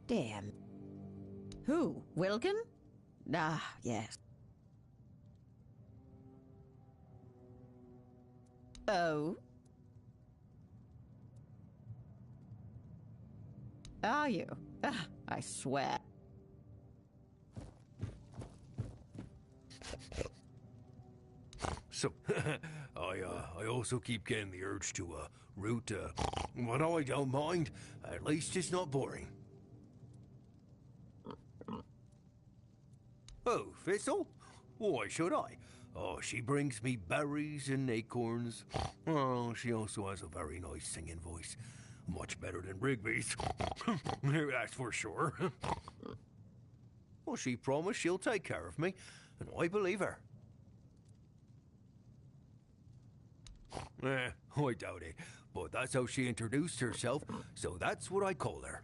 Damn. Who? Wilkin? Ah, yes. Oh? Are you? Ah, I swear. So, I also keep getting the urge to, root, but I don't mind. At least it's not boring. Oh, Thistle? Why should I? Oh, she brings me berries and acorns. Oh, she also has a very nice singing voice. Much better than Rigby's. That's for sure. Well, she promised she'll take care of me, and I believe her. I doubt it, but that's how she introduced herself, so that's what I call her.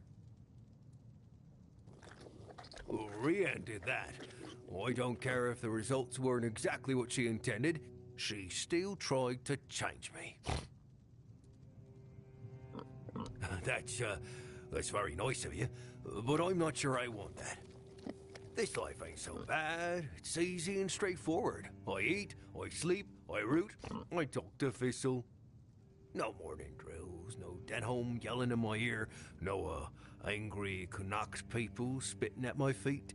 Rian did that. I don't care if the results weren't exactly what she intended, she still tried to change me. That's very nice of you, but I'm not sure I want that. This life ain't so bad. It's easy and straightforward. I eat, I sleep, I root, I talk to Thistle. No morning drills, no Denholm yelling in my ear, no, angry Canucks people spitting at my feet.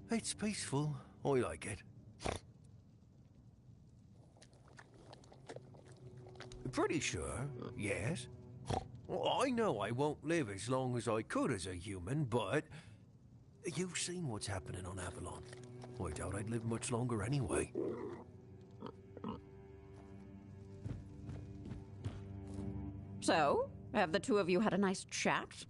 It's peaceful. I like it. Pretty sure, yes. Well, I know I won't live as long as I could as a human, but you've seen what's happening on Avalon. I doubt I'd live much longer anyway. So, have the two of you had a nice chat?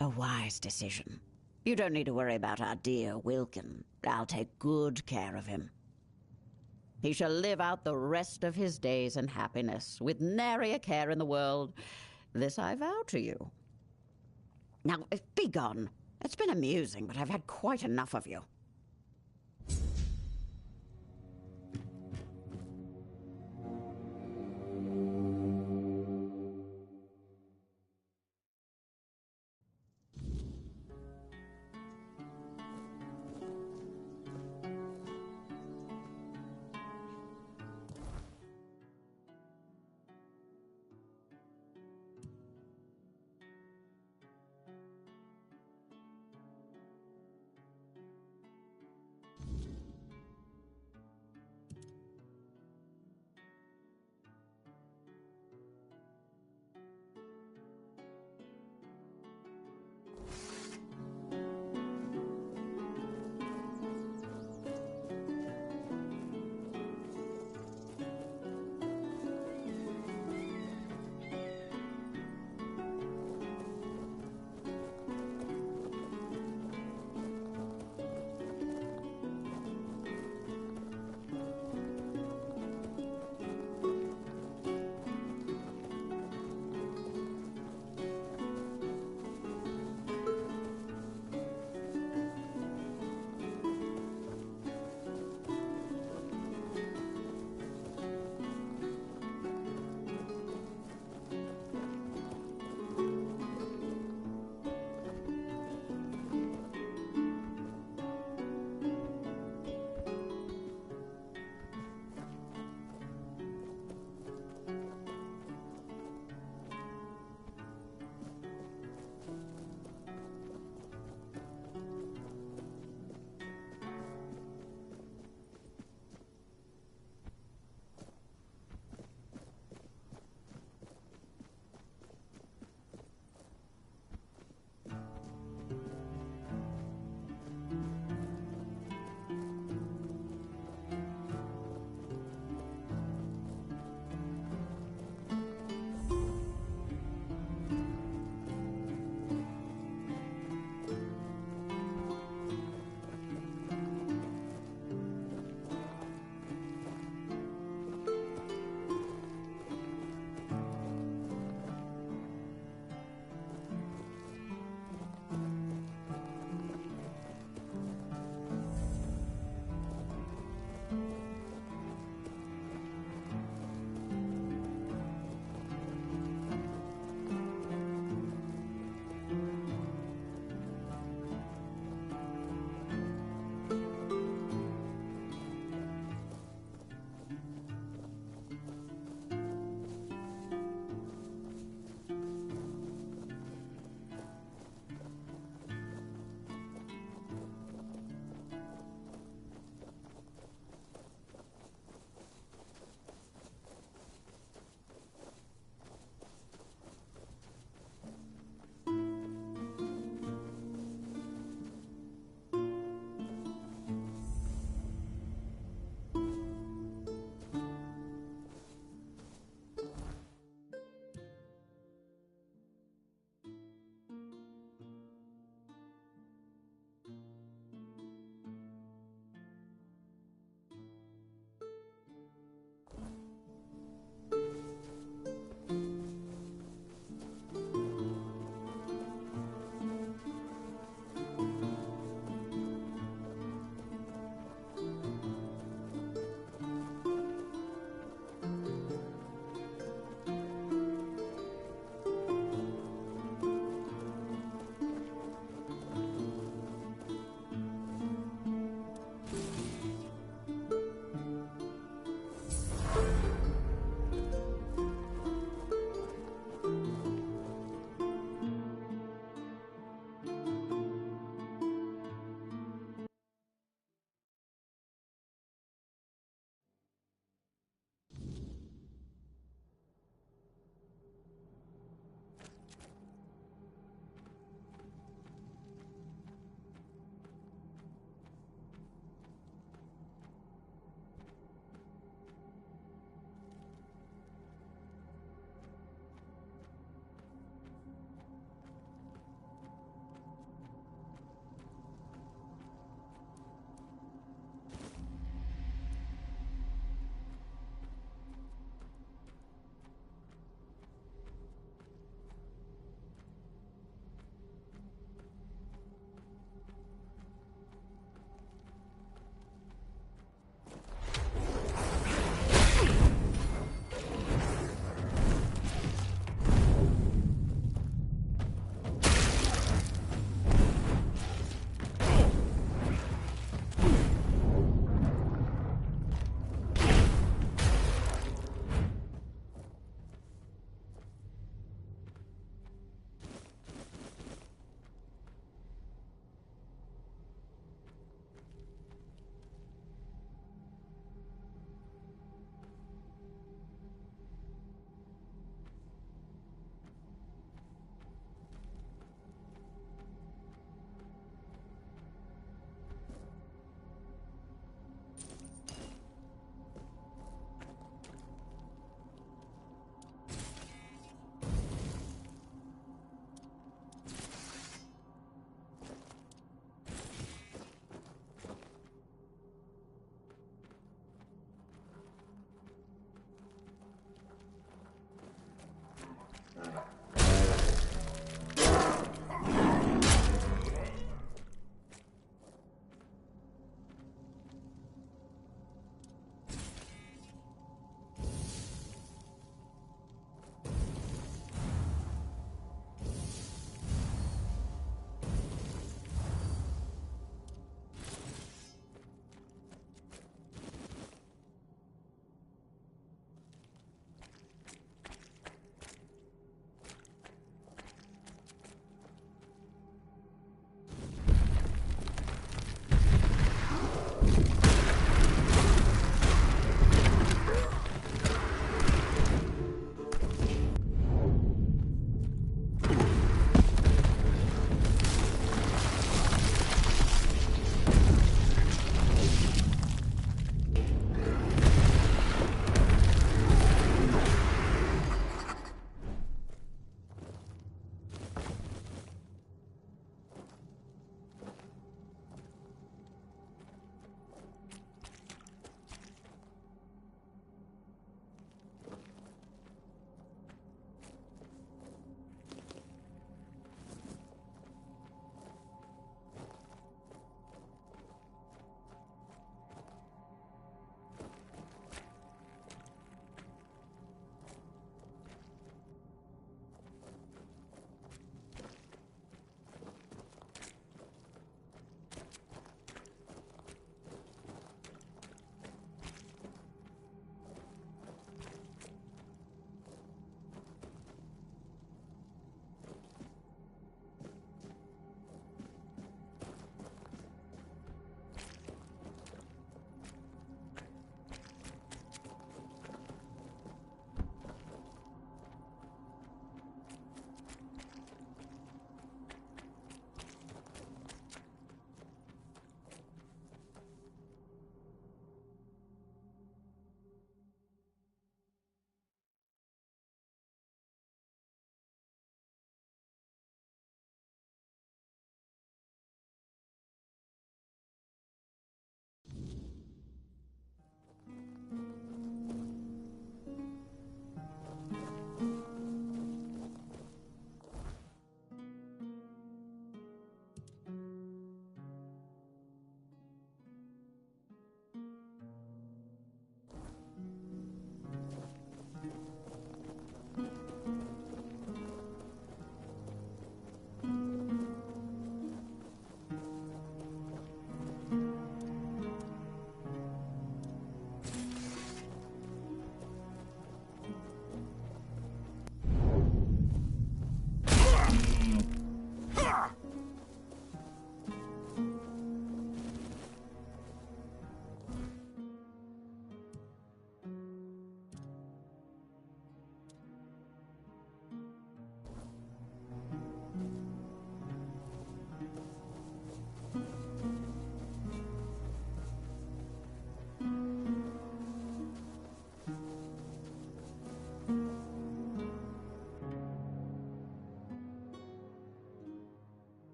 A wise decision. You don't need to worry about our dear Wilkin. I'll take good care of him. He shall live out the rest of his days in happiness, with nary a care in the world. This I vow to you. Now, be gone. It's been amusing, but I've had quite enough of you.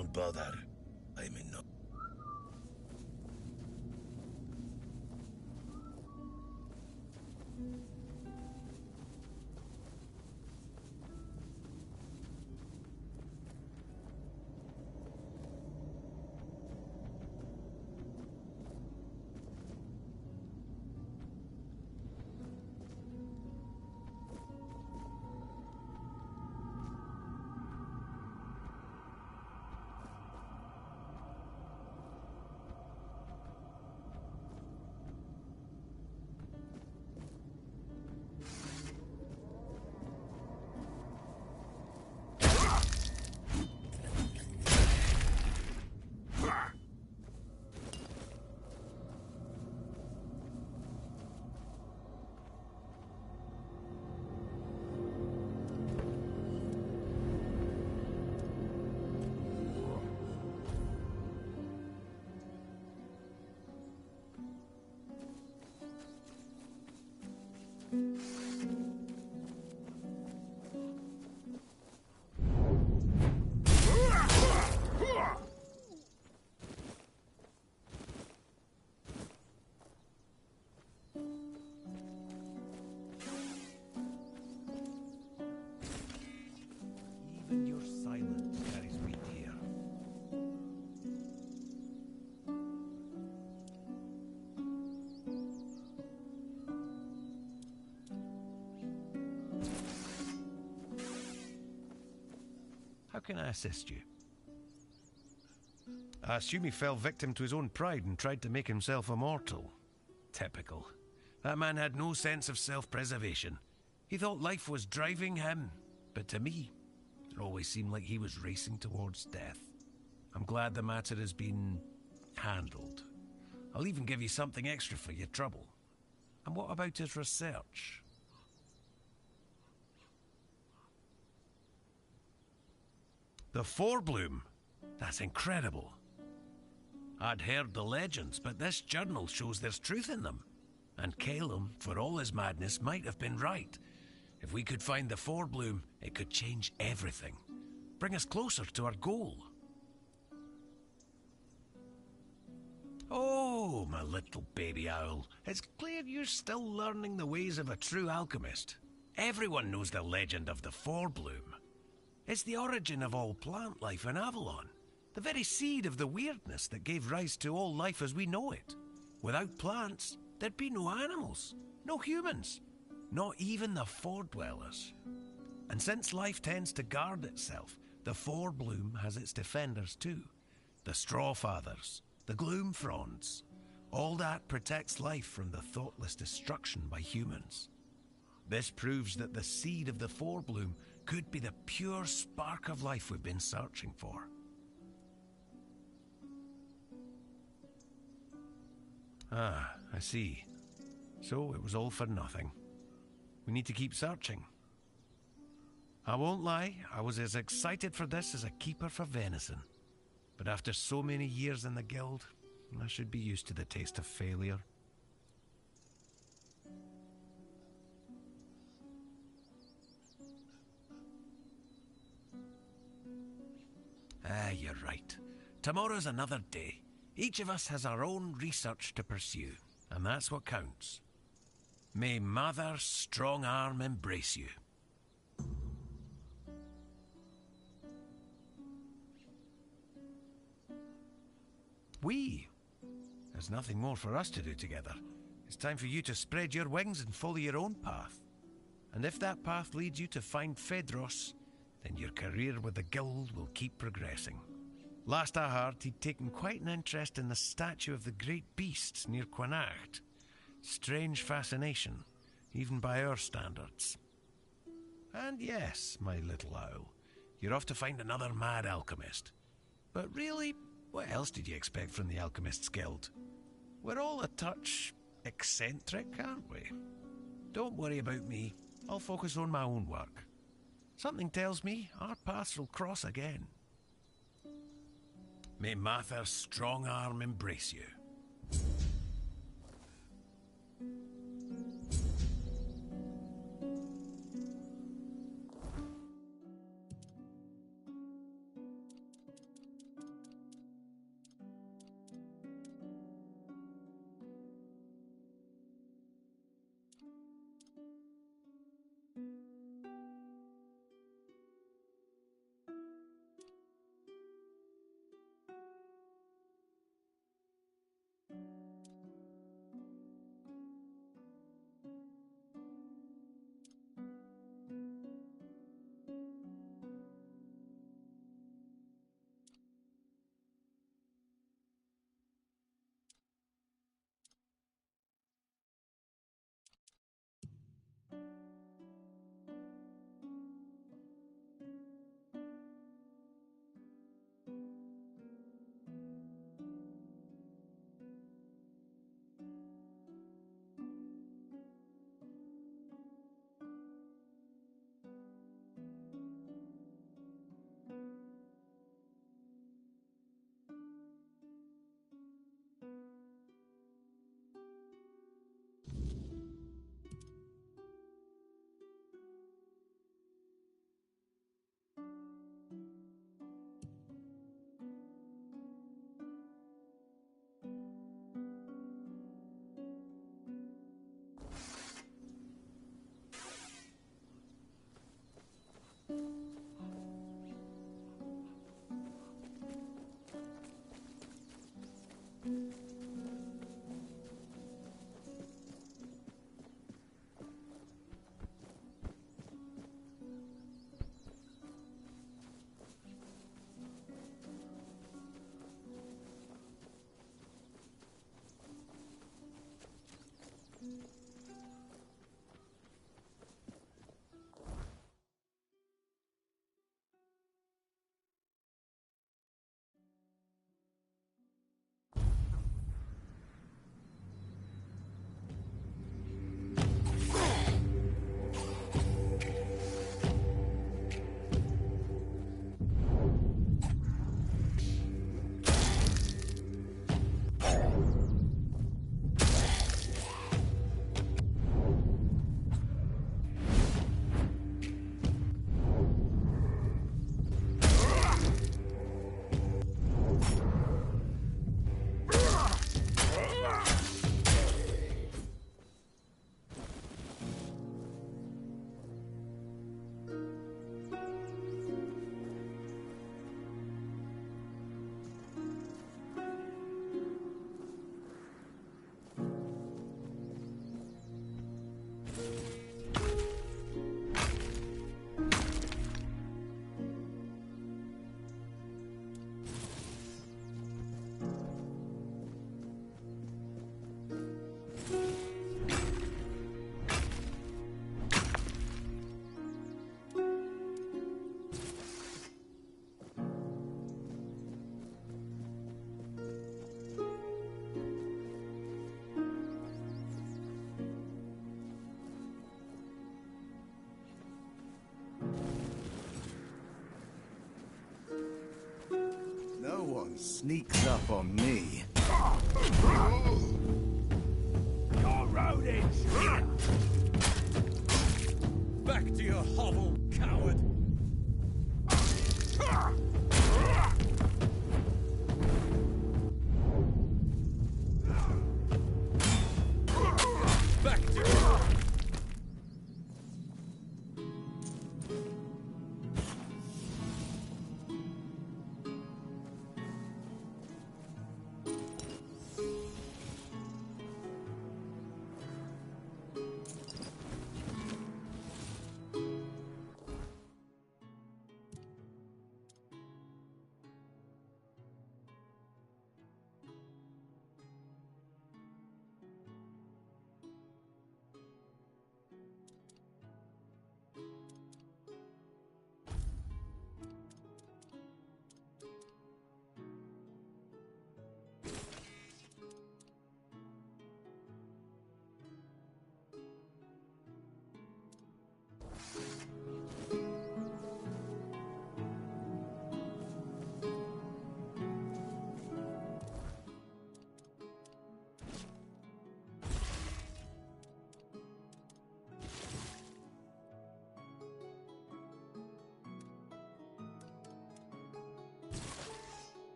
Don't bother. I'm in no... Even your silence carries weight here. How can I assist you? I assume he fell victim to his own pride and tried to make himself immortal. Typical. That man had no sense of self-preservation. He thought life was driving him, but to me, it always seemed like he was racing towards death. I'm glad the matter has been handled. I'll even give you something extra for your trouble. And what about his research? The Forebloom? That's incredible. I'd heard the legends, but this journal shows there's truth in them. And Calum, for all his madness, might have been right. If we could find the Forebloom, it could change everything. Bring us closer to our goal. Oh, my little baby owl. It's clear you're still learning the ways of a true alchemist. Everyone knows the legend of the Forebloom. It's the origin of all plant life in Avalon. The very seed of the weirdness that gave rise to all life as we know it. Without plants, there'd be no animals, no humans, not even the Fore-dwellers. And since life tends to guard itself, the Forebloom has its defenders too. The Strawfathers, the Gloomfronds. All that protects life from the thoughtless destruction by humans. This proves that the seed of the Forebloom could be the pure spark of life we've been searching for. Ah, I see. So it was all for nothing. We need to keep searching. I won't lie, I was as excited for this as a keeper for venison. But after so many years in the guild, I should be used to the taste of failure. Ah, you're right. Tomorrow's another day. Each of us has our own research to pursue, and that's what counts. May Mother's strong arm embrace you. There's nothing more for us to do together. It's time for you to spread your wings and follow your own path. And if that path leads you to find Phaedros, then your career with the guild will keep progressing. Last I heard, he'd taken quite an interest in the statue of the great beast near Quanacht. Strange fascination, even by our standards. And yes, my little owl, you're off to find another mad alchemist. But really, what else did you expect from the Alchemists' Guild? We're all a touch eccentric, aren't we? Don't worry about me. I'll focus on my own work. Something tells me our paths will cross again. May Mather's strong arm embrace you. No one sneaks up on me. Your rodents! Back to your hovel, coward! Back to your...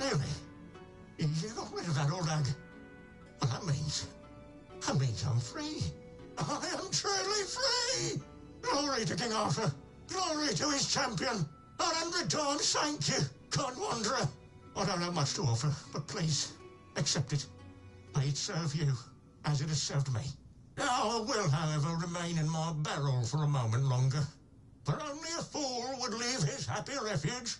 Really? You got rid of that old hag? Well, that means I'm free. I am truly free! Glory to King Arthur! Glory to his champion! 100 times thank you, kind wanderer! I don't have much to offer, but please, accept it. May it serve you, as it has served me. Now I will, however, remain in my barrel for a moment longer. For only a fool would leave his happy refuge.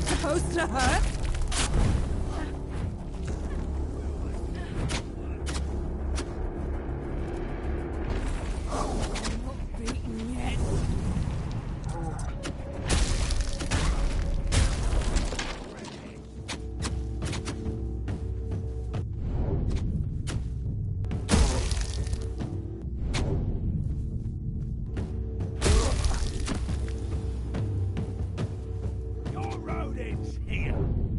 Supposed to hurt? Not beaten yet. Your rodents here!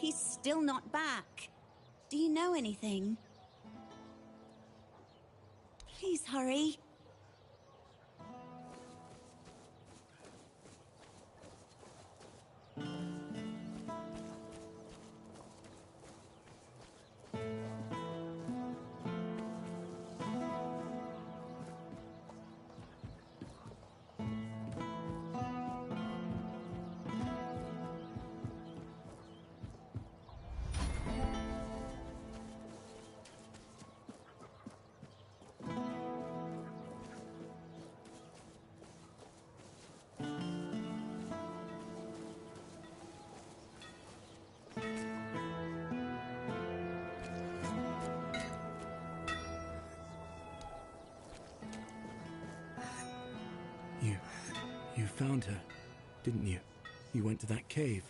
He's still not back. Do you know anything? Please hurry. You found her, didn't you? You went to that cave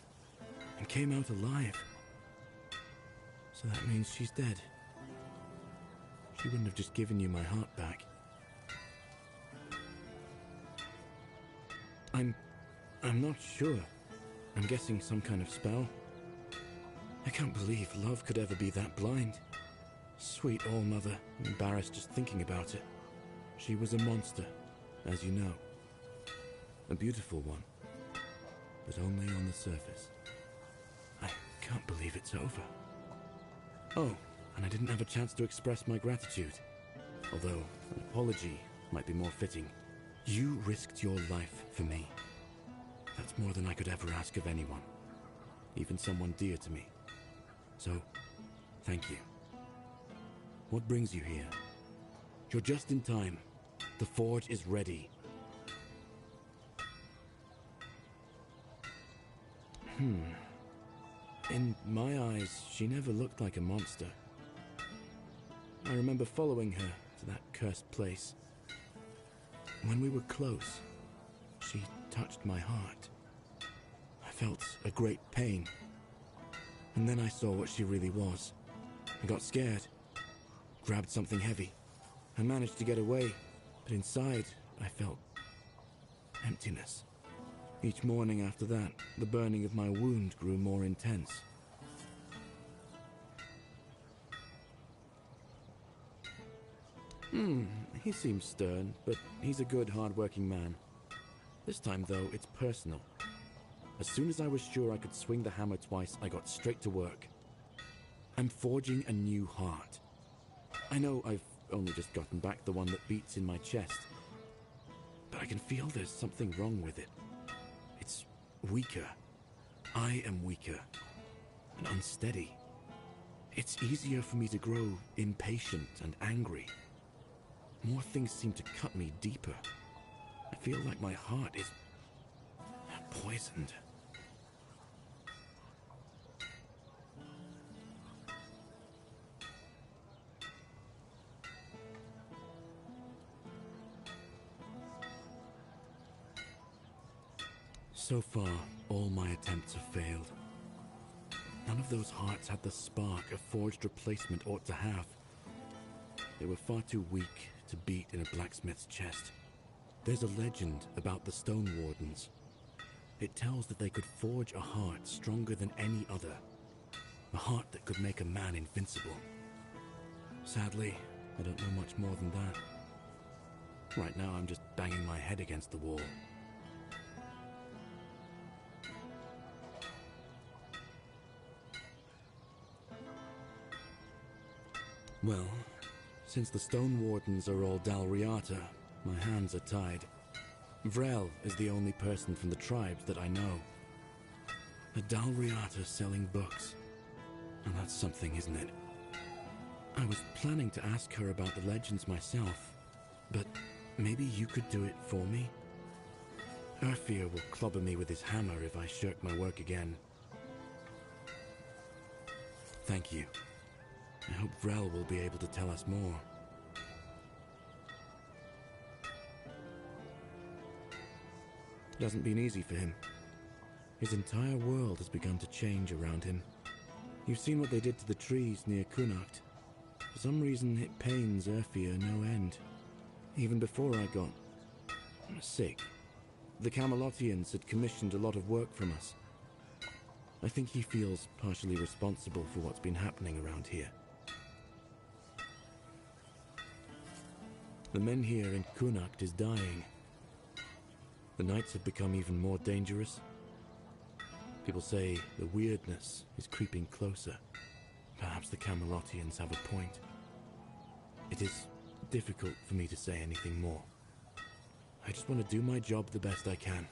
and came out alive. So that means she's dead. She wouldn't have just given you my heart back. I'm not sure. I'm guessing some kind of spell. I can't believe love could ever be that blind. Sweet All-Mother, I'm embarrassed just thinking about it. She was a monster, as you know. A beautiful one, but only on the surface. I can't believe it's over. Oh, and I didn't have a chance to express my gratitude. Although, an apology might be more fitting. You risked your life for me. That's more than I could ever ask of anyone. Even someone dear to me. So, thank you. What brings you here? You're just in time. The forge is ready. In my eyes, she never looked like a monster. I remember following her to that cursed place. When we were close, she touched my heart. I felt a great pain. And then I saw what she really was. I got scared, grabbed something heavy, and managed to get away. But inside, I felt emptiness. Each morning after that, the burning of my wound grew more intense. He seems stern, but he's a good, hard-working man. This time, though, it's personal. As soon as I was sure I could swing the hammer twice, I got straight to work. I'm forging a new heart. I know I've only just gotten back the one that beats in my chest, but I can feel there's something wrong with it. It's weaker. I am weaker and unsteady. It's easier for me to grow impatient and angry. More things seem to cut me deeper. I feel like my heart is poisoned. So far, all my attempts have failed. None of those hearts had the spark a forged replacement ought to have. They were far too weak to beat in a blacksmith's chest. There's a legend about the Stone Wardens. It tells that they could forge a heart stronger than any other. A heart that could make a man invincible. Sadly, I don't know much more than that. Right now, I'm just banging my head against the wall. Well, since the Stone Wardens are all Dalriata, my hands are tied. Vrel is the only person from the tribes that I know. A Dalriata selling books. And that's something, isn't it? I was planning to ask her about the legends myself, but maybe you could do it for me? Urfir will clobber me with his hammer if I shirk my work again. Thank you. I hope Vrel will be able to tell us more. It hasn't been easy for him. His entire world has begun to change around him. You've seen what they did to the trees near Kunacht. For some reason, it pains Urfir no end. Even before I got sick, the Camelotians had commissioned a lot of work from us. I think he feels partially responsible for what's been happening around here. The men here in Kunakt is dying. The nights have become even more dangerous. People say the weirdness is creeping closer. Perhaps the Camelotians have a point. It is difficult for me to say anything more. I just want to do my job the best I can.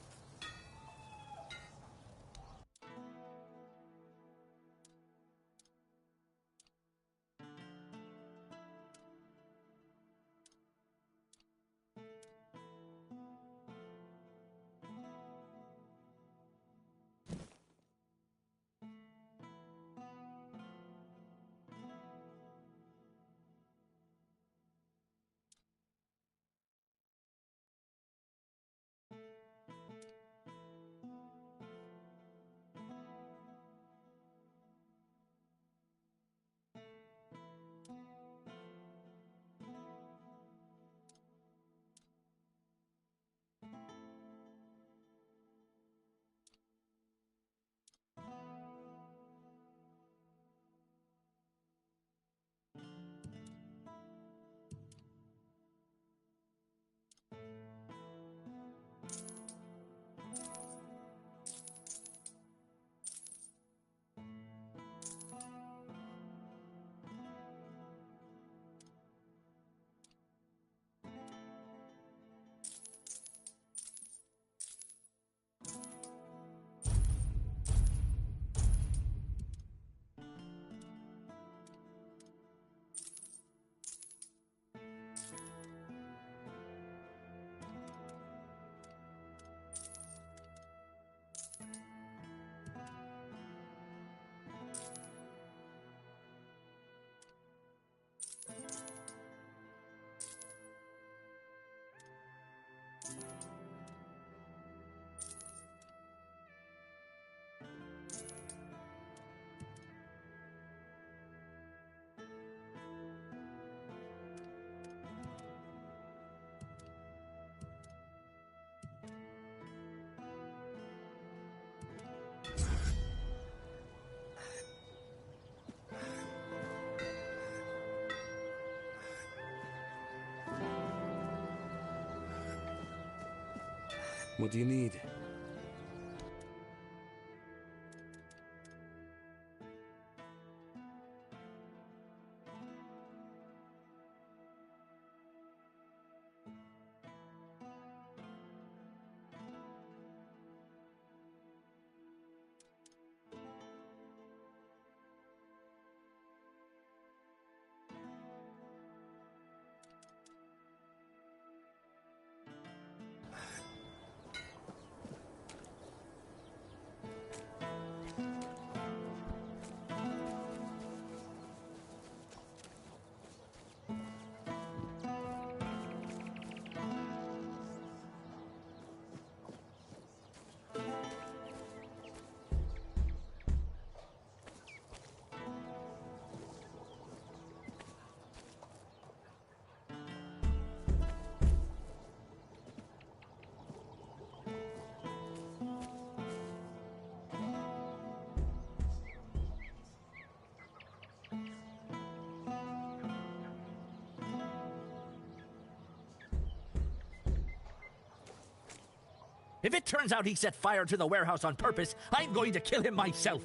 What do you need? If it turns out he set fire to the warehouse on purpose, I'm going to kill him myself.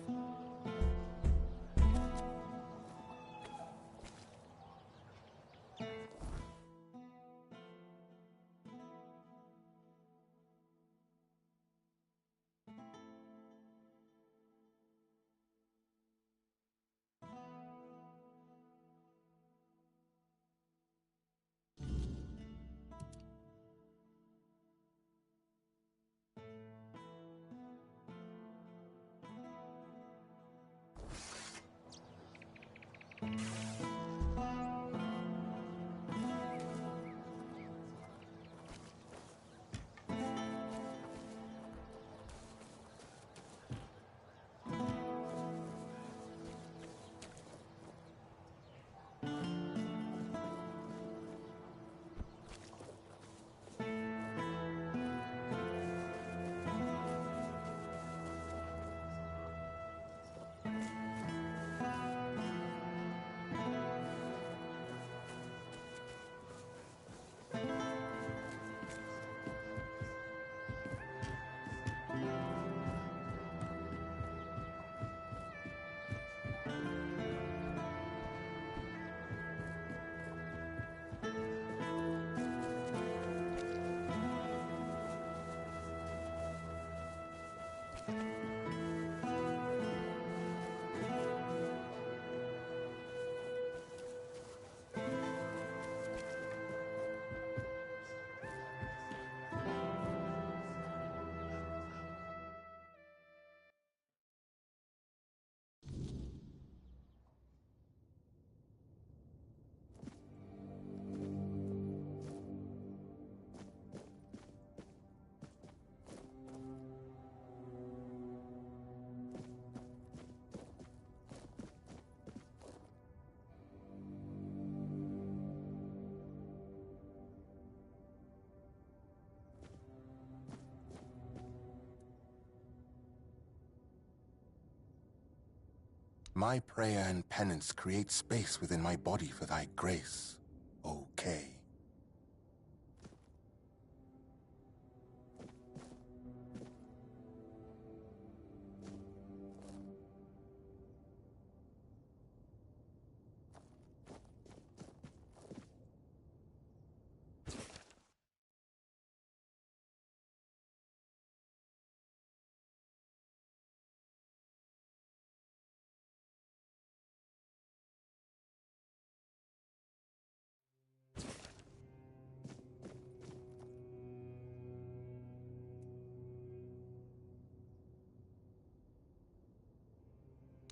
My prayer and penance create space within my body for thy grace, O Kay.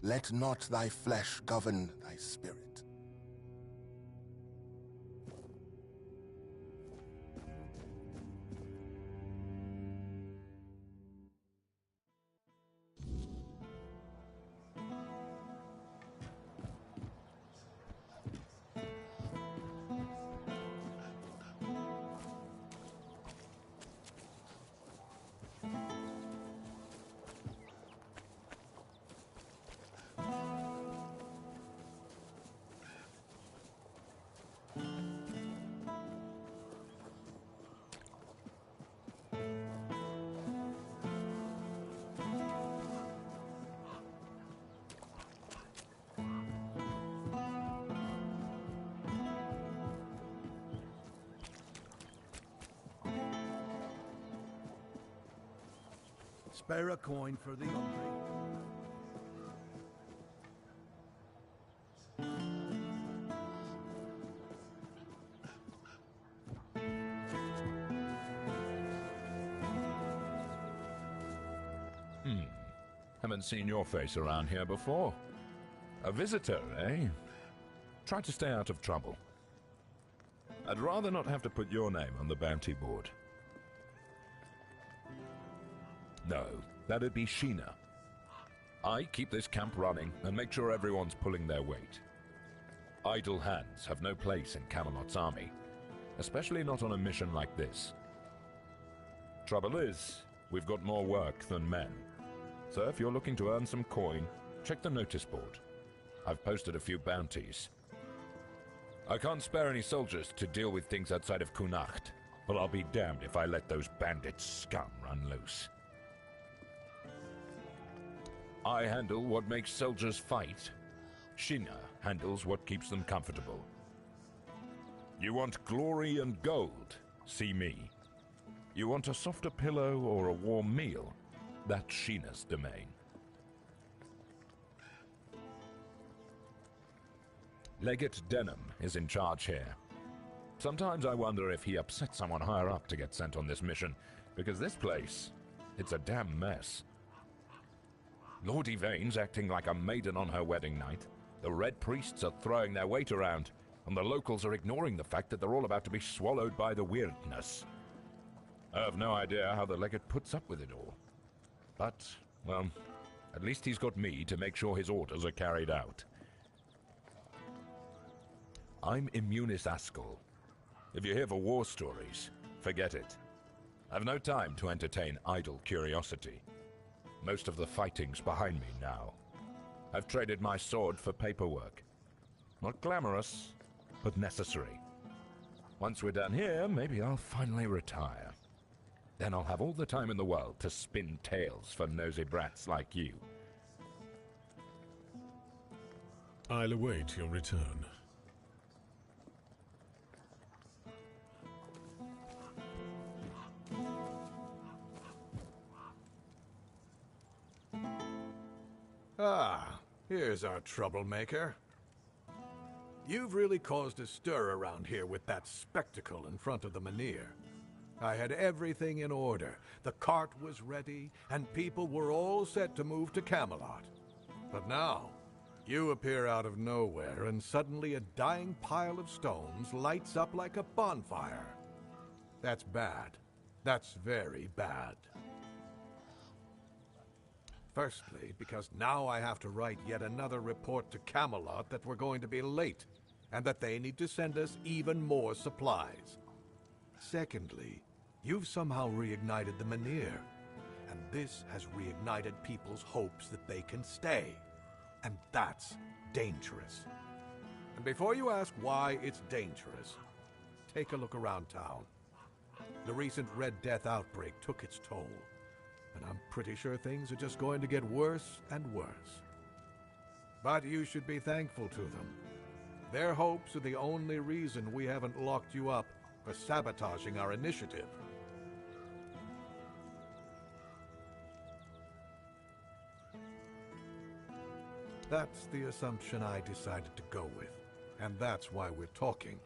Let not thy flesh govern thy spirit. Spare a coin for the hungry. Haven't seen your face around here before. A visitor, eh? Try to stay out of trouble. I'd rather not have to put your name on the bounty board. No, that'd be Sheena. I keep this camp running and make sure everyone's pulling their weight. Idle hands have no place in Camelot's army, especially not on a mission like this. Trouble is, we've got more work than men. So if you're looking to earn some coin, check the notice board. I've posted a few bounties. I can't spare any soldiers to deal with things outside of Kunacht, but I'll be damned if I let those bandit scum run loose. I handle what makes soldiers fight. Sheena handles what keeps them comfortable. You want glory and gold? See me. You want a softer pillow or a warm meal? That's Sheena's domain. Legate Denham is in charge here. Sometimes I wonder if he upset someone higher up to get sent on this mission, because this place, it's a damn mess. Lord Yvain's acting like a maiden on her wedding night. The Red Priests are throwing their weight around, and the locals are ignoring the fact that they're all about to be swallowed by the weirdness. I have no idea how the legate puts up with it all. But, well, at least he's got me to make sure his orders are carried out. I'm Immunis Askell. If you're here for war stories, forget it. I've no time to entertain idle curiosity. Most of the fighting's behind me now. I've traded my sword for paperwork. Not glamorous, but necessary. Once we're done here, maybe I'll finally retire. Then I'll have all the time in the world to spin tales for nosy brats like you. I'll await your return. Ah, here's our troublemaker. You've really caused a stir around here with that spectacle in front of the Menhir. I had everything in order. The cart was ready, and people were all set to move to Camelot. But now, you appear out of nowhere, and suddenly a dying pile of stones lights up like a bonfire. That's bad. That's very bad. Firstly, because now I have to write yet another report to Camelot that we're going to be late, and that they need to send us even more supplies. Secondly, you've somehow reignited the Menhir, and this has reignited people's hopes that they can stay. And that's dangerous. And before you ask why it's dangerous, take a look around town. The recent Red Death outbreak took its toll, and I'm pretty sure things are just going to get worse and worse. But you should be thankful to them. Their hopes are the only reason we haven't locked you up for sabotaging our initiative. That's the assumption I decided to go with, and that's why we're talking.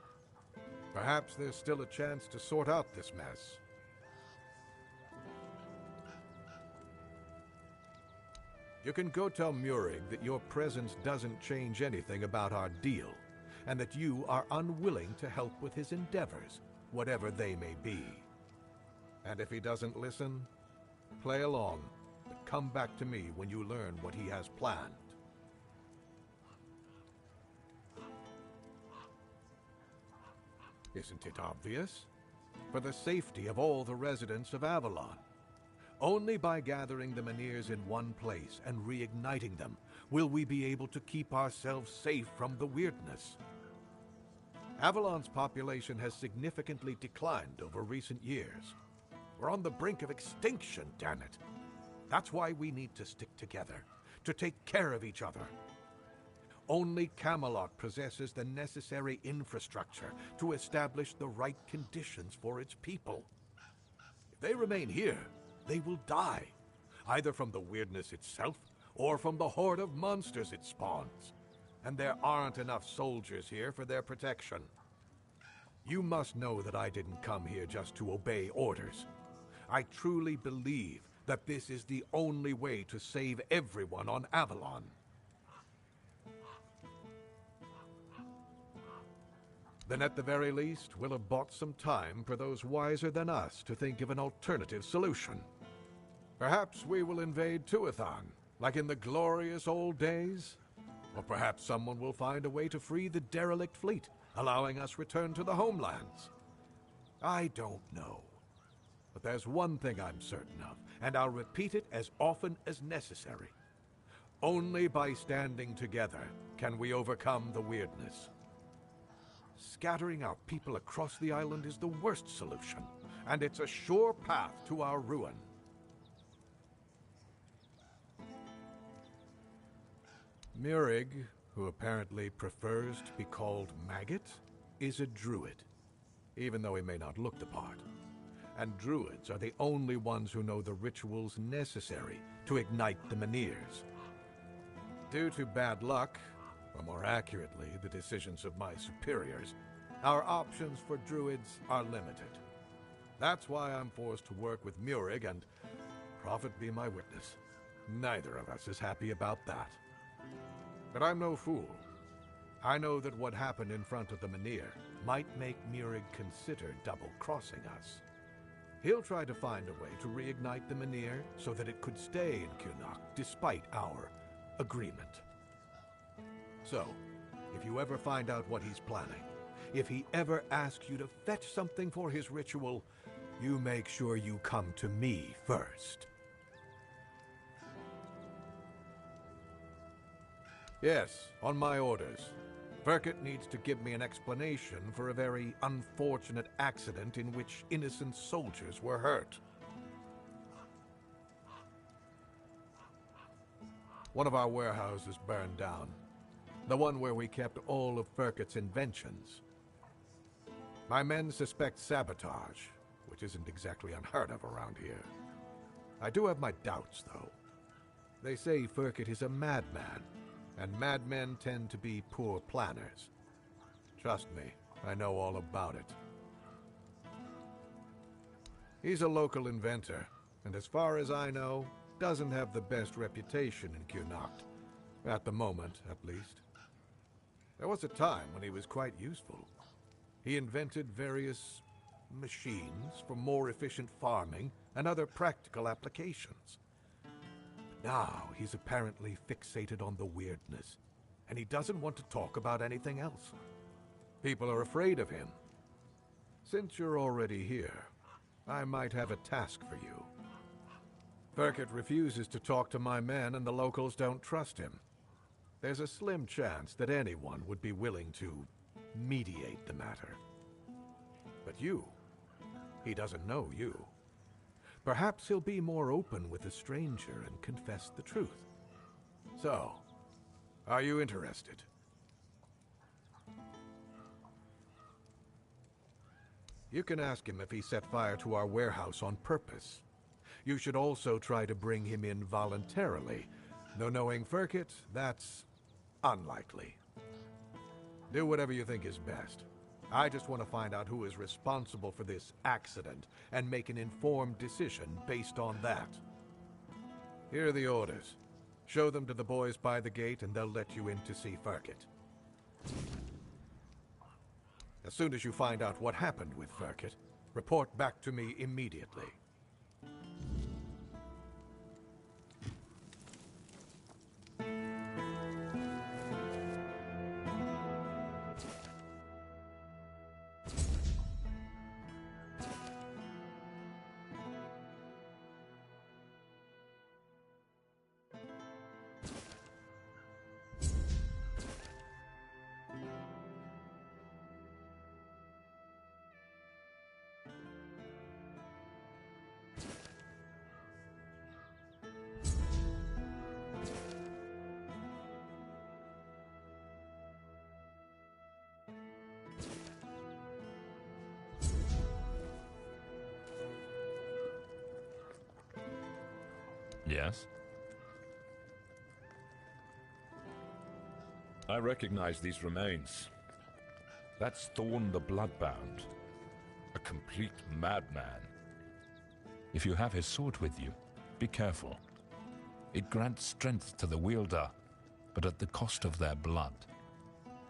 Perhaps there's still a chance to sort out this mess. You can go tell Murig that your presence doesn't change anything about our deal, and that you are unwilling to help with his endeavors, whatever they may be. And if he doesn't listen, play along, but come back to me when you learn what he has planned. Isn't it obvious? For the safety of all the residents of Avalon. Only by gathering the Menhirs in one place and reigniting them will we be able to keep ourselves safe from the weirdness. Avalon's population has significantly declined over recent years. We're on the brink of extinction, damn it. That's why we need to stick together, to take care of each other. Only Camelot possesses the necessary infrastructure to establish the right conditions for its people. If they remain here, they will die, either from the weirdness itself or from the horde of monsters it spawns. And there aren't enough soldiers here for their protection. You must know that I didn't come here just to obey orders. I truly believe that this is the only way to save everyone on Avalon. Then at the very least, we'll have bought some time for those wiser than us to think of an alternative solution. Perhaps we will invade Tuathon, like in the glorious old days. Or perhaps someone will find a way to free the derelict fleet, allowing us return to the homelands. I don't know. But there's one thing I'm certain of, and I'll repeat it as often as necessary. Only by standing together can we overcome the weirdness. Scattering our people across the island is the worst solution, and it's a sure path to our ruin. Murig, who apparently prefers to be called Maggot, is a druid, even though he may not look the part. And druids are the only ones who know the rituals necessary to ignite the Menhirs. Due to bad luck, or more accurately, the decisions of my superiors, our options for druids are limited. That's why I'm forced to work with Murig, and prophet be my witness, neither of us is happy about that. But I'm no fool. I know that what happened in front of the Menhir might make Murig consider double-crossing us. He'll try to find a way to reignite the Menhir so that it could stay in Kunok despite our agreement. So, if you ever find out what he's planning, if he ever asks you to fetch something for his ritual, you make sure you come to me first. Yes, on my orders. Verkett needs to give me an explanation for a very unfortunate accident in which innocent soldiers were hurt. One of our warehouses burned down. The one where we kept all of Verkett's inventions. My men suspect sabotage, which isn't exactly unheard of around here. I do have my doubts, though. They say Furkett is a madman, and madmen tend to be poor planners. Trust me, I know all about it. He's a local inventor, and as far as I know, doesn't have the best reputation in Kurnacht. At the moment, at least. There was a time when he was quite useful. He invented various machines for more efficient farming and other practical applications. But now he's apparently fixated on the weirdness, and he doesn't want to talk about anything else. People are afraid of him. Since you're already here, I might have a task for you. Furkett refuses to talk to my men, and the locals don't trust him. There's a slim chance that anyone would be willing to mediate the matter. But you, he doesn't know you. Perhaps he'll be more open with a stranger and confess the truth. So, are you interested? You can ask him if he set fire to our warehouse on purpose. You should also try to bring him in voluntarily, though knowing Furkett, that's unlikely. Do whatever you think is best. I just want to find out who is responsible for this accident and make an informed decision based on that. Here are the orders. Show them to the boys by the gate and they'll let you in to see Furkett. As soon as you find out what happened with Furkett, report back to me immediately. Yes? I recognize these remains. That's Thorn the Bloodbound. A complete madman. If you have his sword with you, be careful. It grants strength to the wielder, but at the cost of their blood.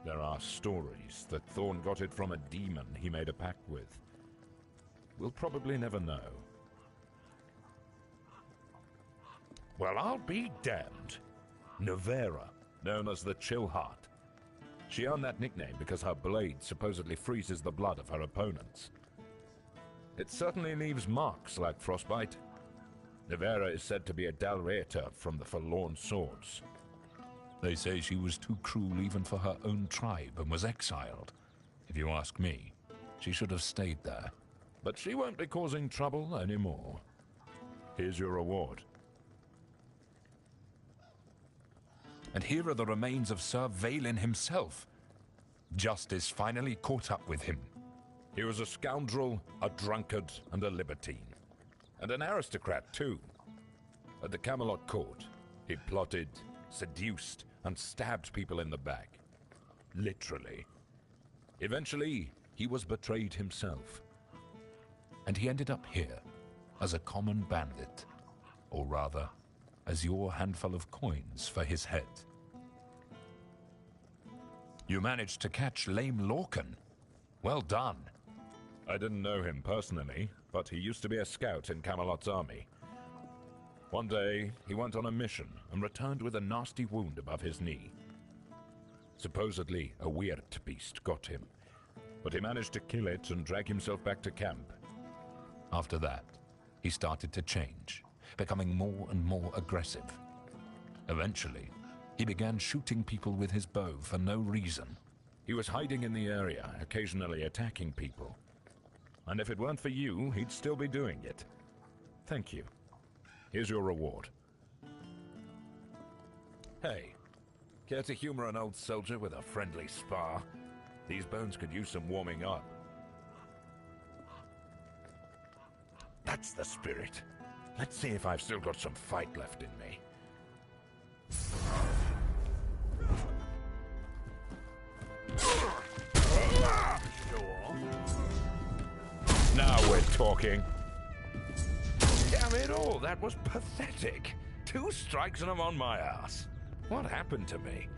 There are stories that Thorn got it from a demon he made a pact with. We'll probably never know. Well, I'll be damned. Nevera, known as the Chillheart. She earned that nickname because her blade supposedly freezes the blood of her opponents. It certainly leaves marks like frostbite. Nevera is said to be a Dalreator from the Forlorn Swords. They say she was too cruel even for her own tribe and was exiled. If you ask me, she should have stayed there. But she won't be causing trouble anymore. Here's your reward. And here are the remains of Sir Valen himself. Justice finally caught up with him. He was a scoundrel, a drunkard, and a libertine. And an aristocrat, too. At the Camelot court, he plotted, seduced, and stabbed people in the back. Literally. Eventually, he was betrayed himself. And he ended up here, as a common bandit. Or rather, as your handful of coins for his head. You managed to catch lame Lorcan. Well done. I didn't know him personally, but he used to be a scout in Camelot's army. One day, he went on a mission and returned with a nasty wound above his knee. Supposedly, a weird beast got him, but he managed to kill it and drag himself back to camp. After that, he started to change, becoming more and more aggressive. Eventually, he began shooting people with his bow for no reason. He was hiding in the area, occasionally attacking people. And if it weren't for you, he'd still be doing it. Thank you. Here's your reward. Hey, care to humor an old soldier with a friendly spar? These bones could use some warming up. That's the spirit. Let's see if I've still got some fight left in me. Now we're talking. Damn it all, that was pathetic. 2 strikes and I'm on my ass. What happened to me?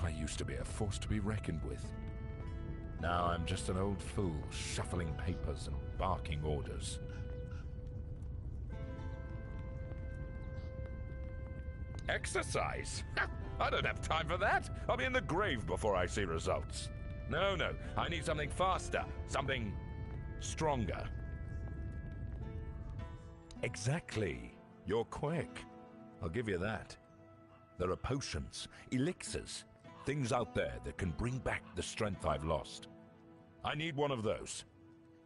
I used to be a force to be reckoned with. Now I'm just an old fool, shuffling papers and barking orders. Exercise? I don't have time for that. I'll be in the grave before I see results. No, I need something faster, something stronger. Exactly. You're quick. I'll give you that. There are potions, elixirs, things out there that can bring back the strength I've lost. I need one of those.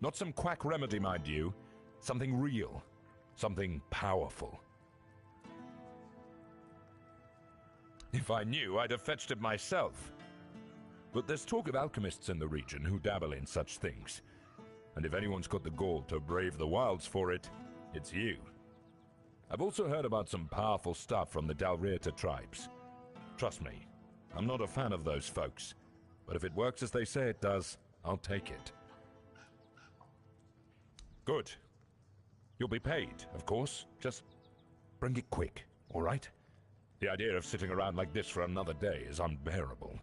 Not some quack remedy, mind you. Something real. Something powerful. If I knew, I'd have fetched it myself. But there's talk of alchemists in the region who dabble in such things. And if anyone's got the gall to brave the wilds for it, it's you. I've also heard about some powerful stuff from the Dalrieta tribes. Trust me, I'm not a fan of those folks. But if it works as they say it does, I'll take it. Good. You'll be paid, of course. Just bring it quick, all right? The idea of sitting around like this for another day is unbearable.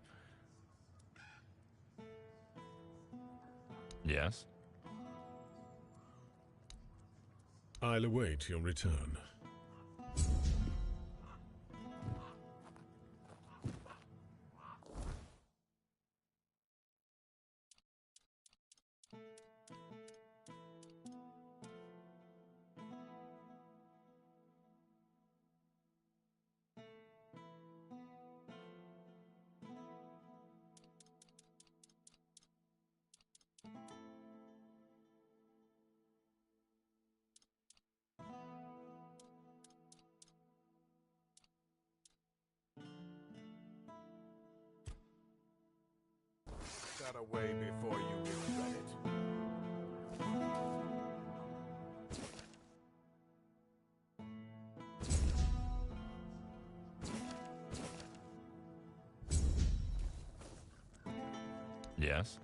Yes? I'll await your return. That away before you regret it. Yes?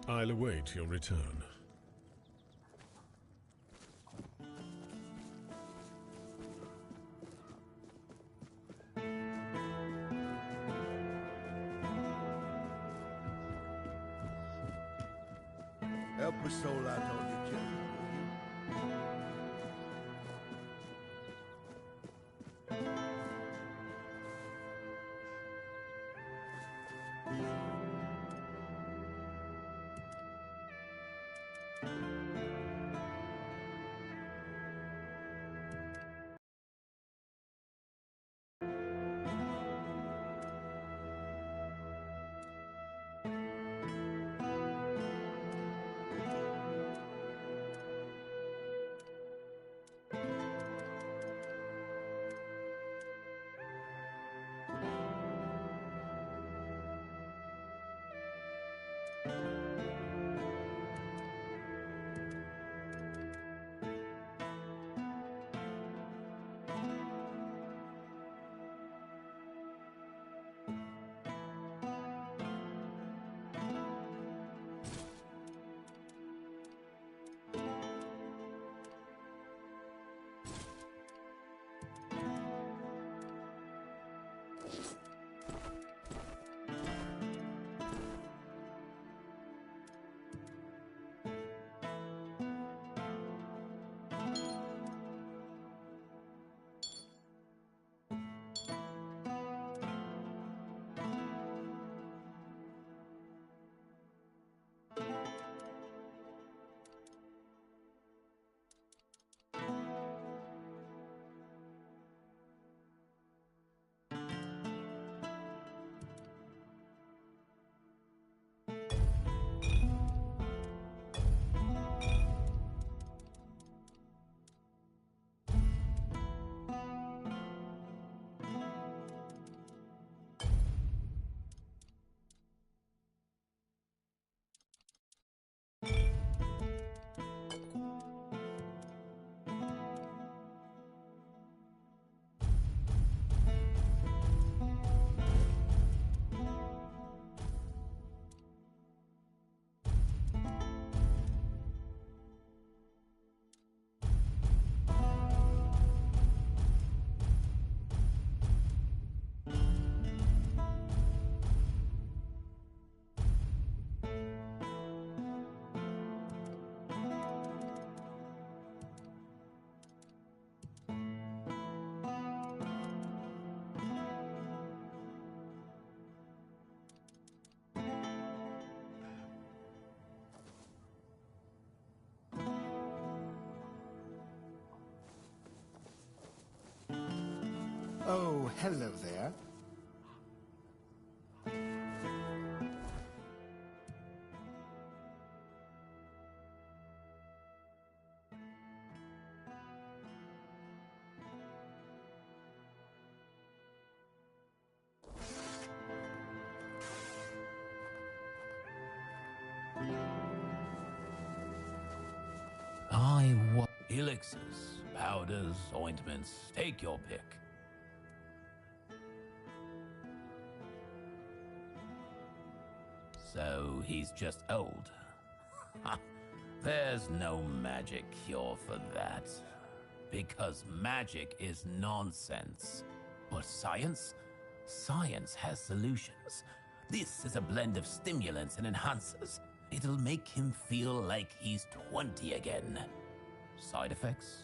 I'll await your return. Help a soul out on the journey. Oh, hello there. I want elixirs, powders, ointments, take your pick. So he's just old. There's no magic cure for that. Because magic is nonsense. But science? Science has solutions. This is a blend of stimulants and enhancers. It'll make him feel like he's 20 again. Side effects?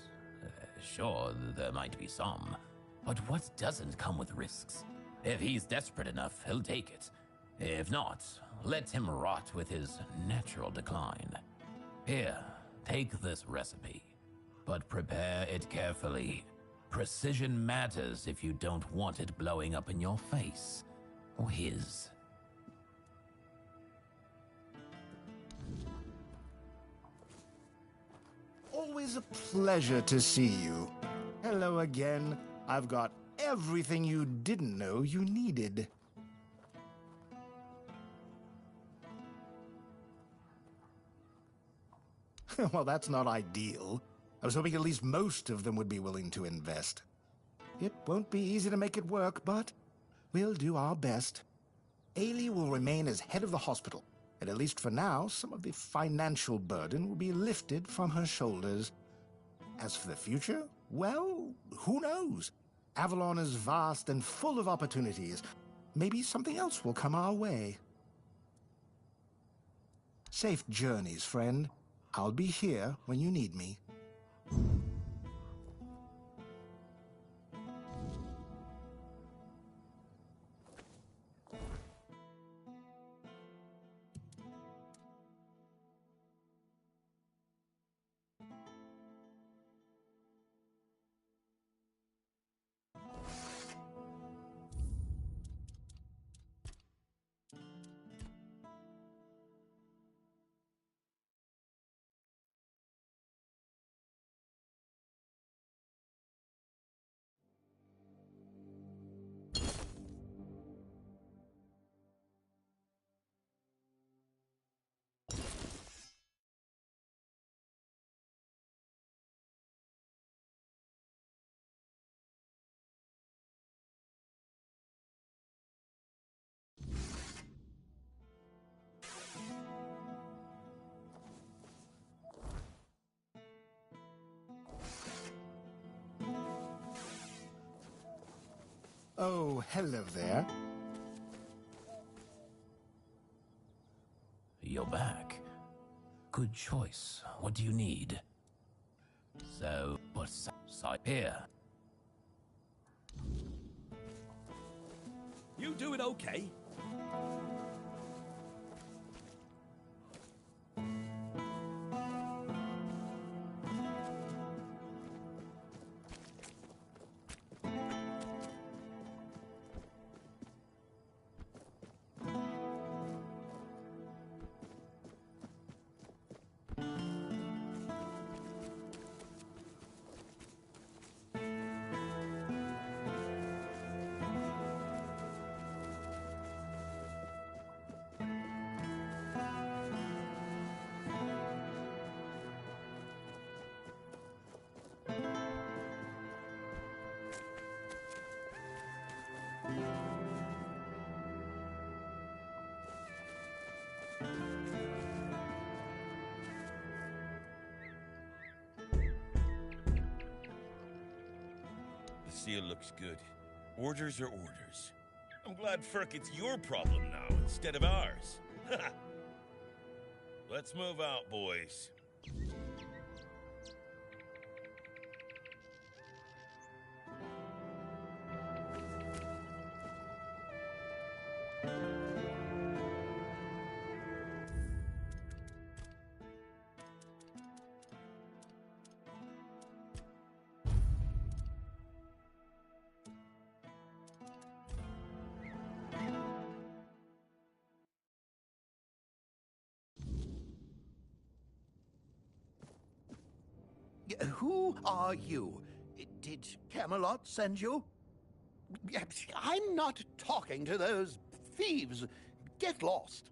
Sure, there might be some. But what doesn't come with risks? If he's desperate enough, he'll take it. If not, let him rot with his natural decline. Here, take this recipe. But prepare it carefully. Precision matters if you don't want it blowing up in your face. Or his. Always a pleasure to see you. Hello again. I've got everything you didn't know you needed. Well, that's not ideal. I was hoping at least most of them would be willing to invest. It won't be easy to make it work, but we'll do our best. Ailey will remain as head of the hospital, and at least for now, some of the financial burden will be lifted from her shoulders. As for the future, well, who knows? Avalon is vast and full of opportunities. Maybe something else will come our way. Safe journeys, friend. I'll be here when you need me. Oh, hello there. You're back. Good choice. What do you need? So, what's side here? You doing okay? The seal looks good. Orders are orders. I'm glad, Ferk, it's your problem now instead of ours. Let's move out, boys. Who are you? Did Camelot send you? I'm not talking to those thieves. Get lost.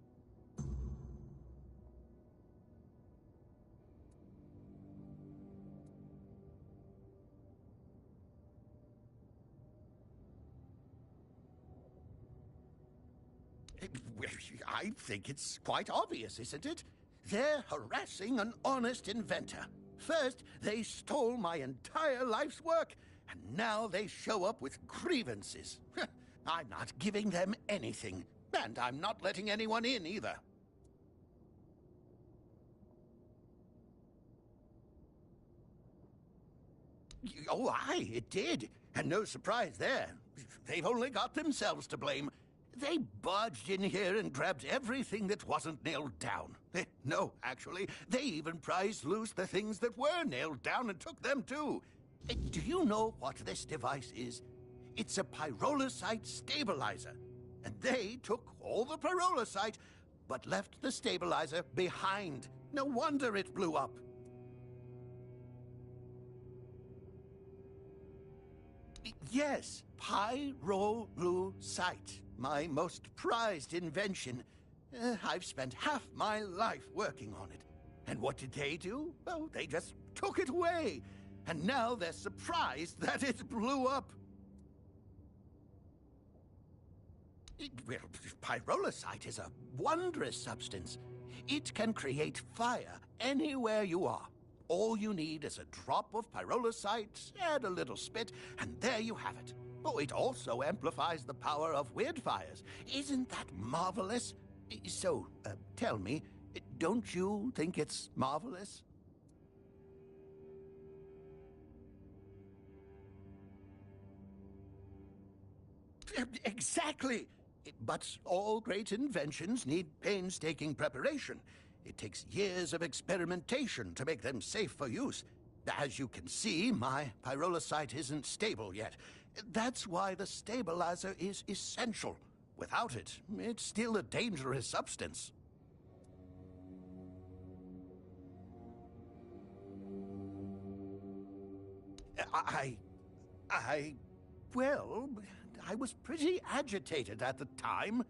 I think it's quite obvious, isn't it? They're harassing an honest inventor. First, they stole my entire life's work, and now they show up with grievances. I'm not giving them anything, and I'm not letting anyone in either. Oh, aye, it did. And no surprise there. They've only got themselves to blame. They barged in here and grabbed everything that wasn't nailed down. No, actually, they even prized loose the things that were nailed down and took them too. Do you know what this device is? It's a pyrolusite stabilizer. And they took all the pyrolusite, but left the stabilizer behind. No wonder it blew up. Yes, pyrolusite. My most prized invention. I've spent half my life working on it. And what did they do? Oh, they just took it away. And now they're surprised that it blew up. Well, pyrolusite is a wondrous substance. It can create fire anywhere you are. All you need is a drop of pyrolusite, add a little spit, and there you have it. Oh, it also amplifies the power of weird fires. Isn't that marvelous? So, tell me, don't you think it's marvelous? Exactly! But all great inventions need painstaking preparation. It takes years of experimentation to make them safe for use. As you can see, my pyrolusite isn't stable yet. That's why the stabilizer is essential. Without it, it's still a dangerous substance. Well, I was pretty agitated at the time.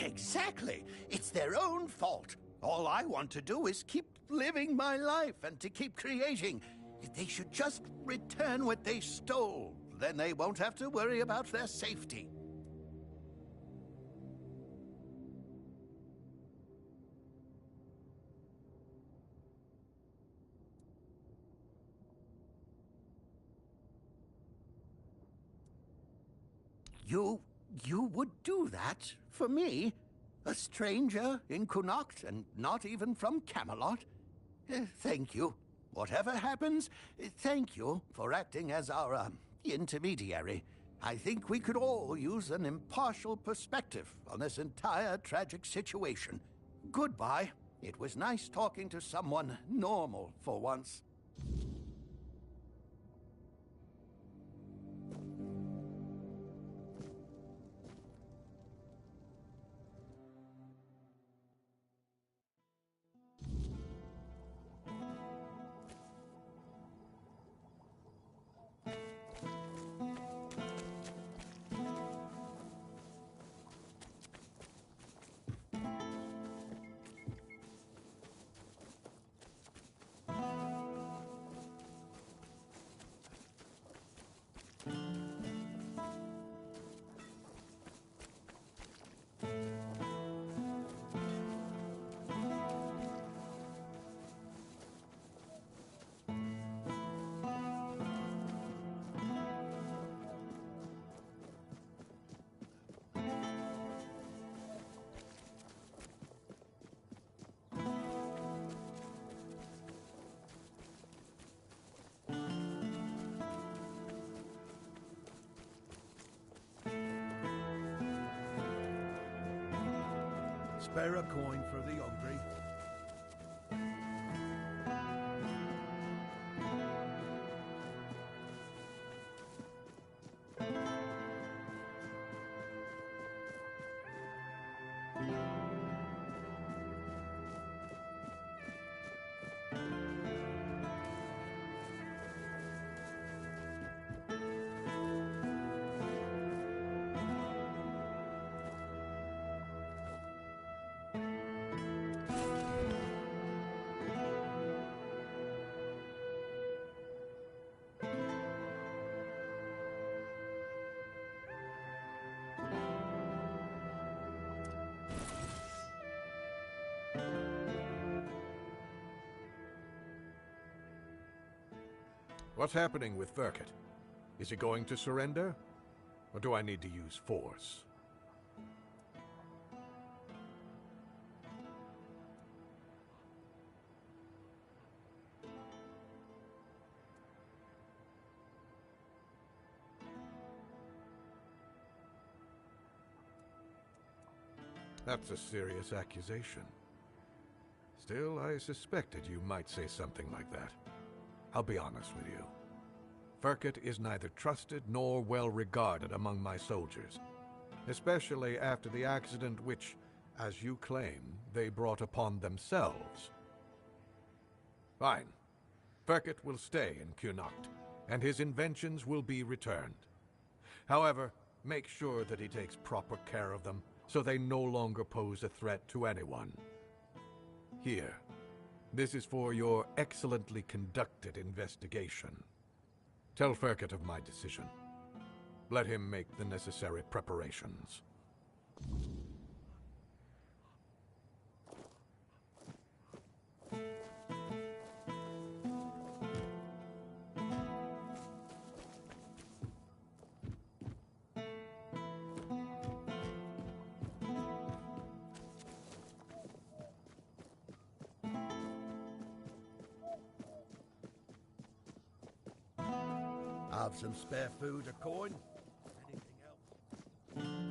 Exactly. It's their own fault. All I want to do is keep living my life and to keep creating. They should just return what they stole. Then they won't have to worry about their safety. You would do that for me? A stranger in Connacht and not even from Camelot? Thank you. Whatever happens, thank you for acting as our intermediary. I think we could all use an impartial perspective on this entire tragic situation. Goodbye. It was nice talking to someone normal for once. Spare a coin for the hungry. What's happening with Furkett? Is he going to surrender? Or do I need to use force? That's a serious accusation. Still, I suspected you might say something like that. I'll be honest with you. Furkett is neither trusted nor well regarded among my soldiers, especially after the accident which, as you claim, they brought upon themselves. Fine. Furkett will stay in Connacht, and his inventions will be returned. However, make sure that he takes proper care of them, so they no longer pose a threat to anyone. Here, this is for your excellently conducted investigation. Tell Furkett of my decision. Let him make the necessary preparations. Have some spare food or coin? Anything else?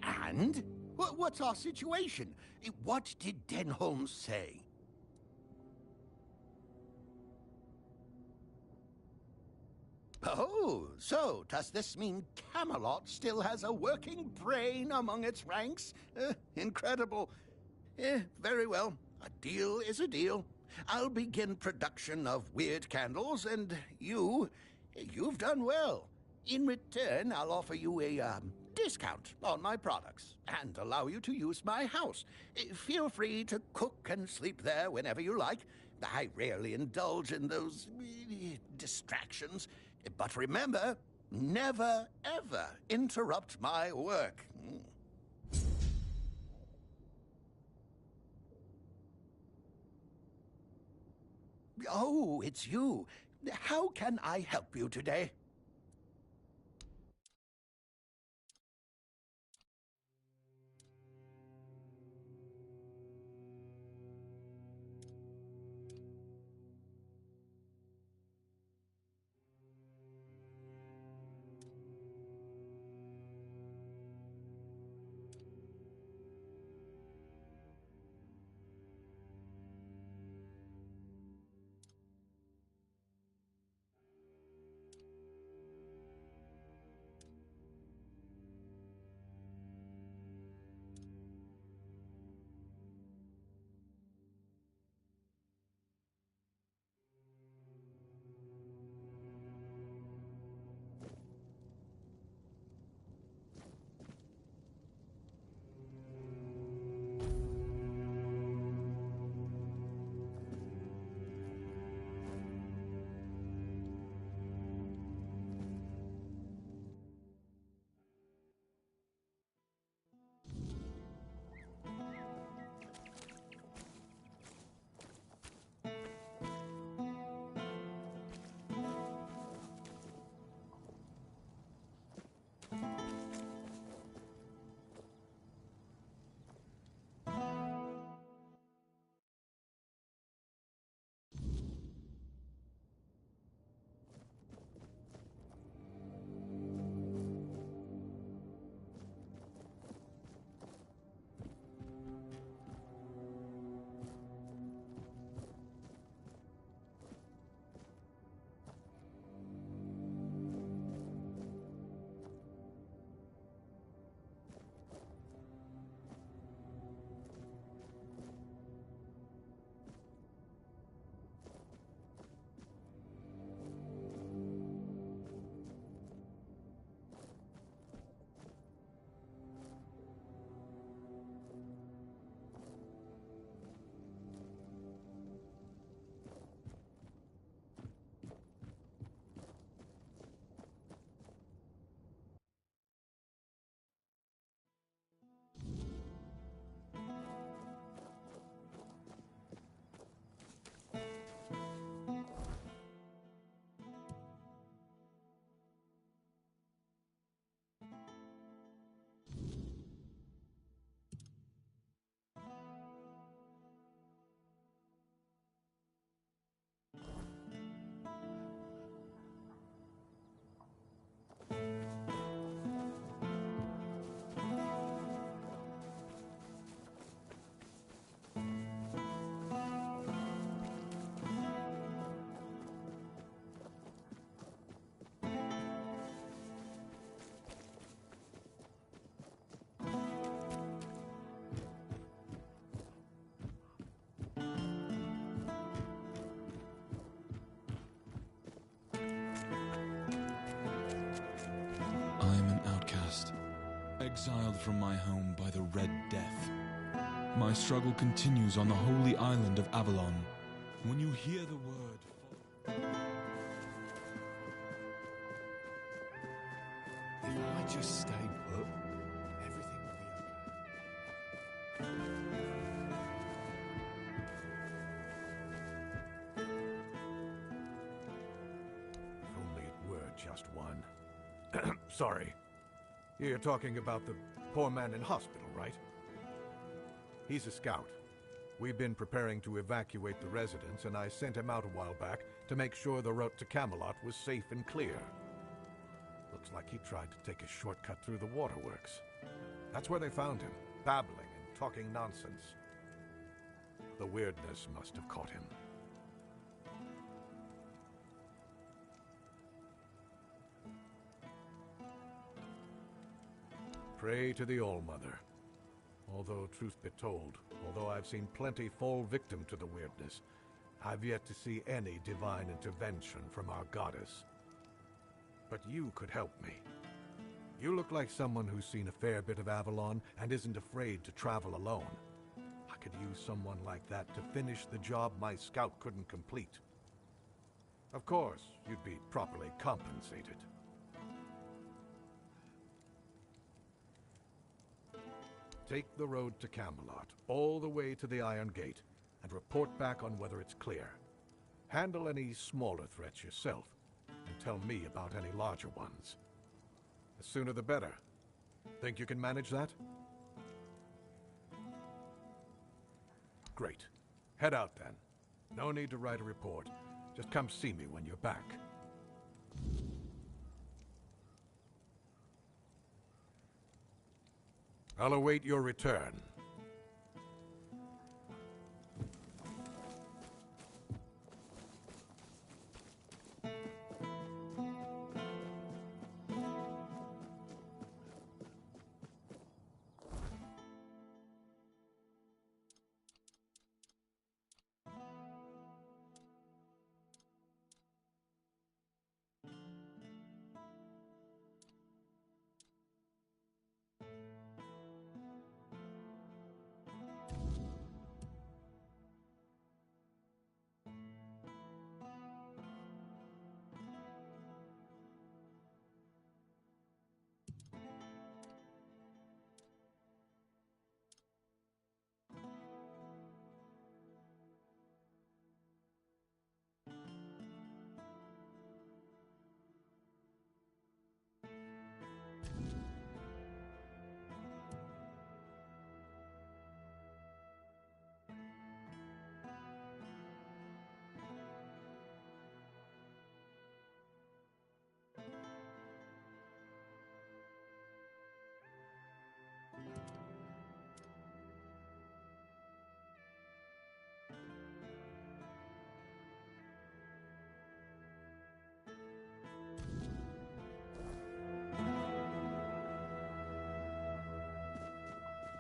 And? What's our situation? What did Denholm say? Oh, so does this mean Camelot still has a working brain among its ranks? Incredible. Very well. A deal is a deal. I'll begin production of weird candles, and you've done well. In return, I'll offer you a, discount on my products and allow you to use my house. Feel free to cook and sleep there whenever you like. I rarely indulge in those distractions. But remember, never, ever interrupt my work. Oh, it's you. How can I help you today? exiled from my home by the Red Death. My struggle continues on the holy island of Avalon. When you hear the word... If I just stay put, everything will be okay. If only it were just one. Sorry. You're talking about the poor man in hospital, right? He's a scout. We've been preparing to evacuate the residents, and I sent him out a while back to make sure the route to Camelot was safe and clear. Looks like he tried to take a shortcut through the waterworks. That's where they found him, babbling and talking nonsense. The weirdness must have caught him. Pray to the All-Mother. Although, truth be told, although I've seen plenty fall victim to the weirdness, I've yet to see any divine intervention from our goddess. But you could help me. You look like someone who's seen a fair bit of Avalon and isn't afraid to travel alone. I could use someone like that to finish the job my scout couldn't complete. Of course, you'd be properly compensated. Take the road to Camelot, all the way to the Iron Gate, and report back on whether it's clear. Handle any smaller threats yourself, and tell me about any larger ones. The sooner the better. Think you can manage that? Great. Head out then. No need to write a report. Just come see me when you're back. I'll await your return.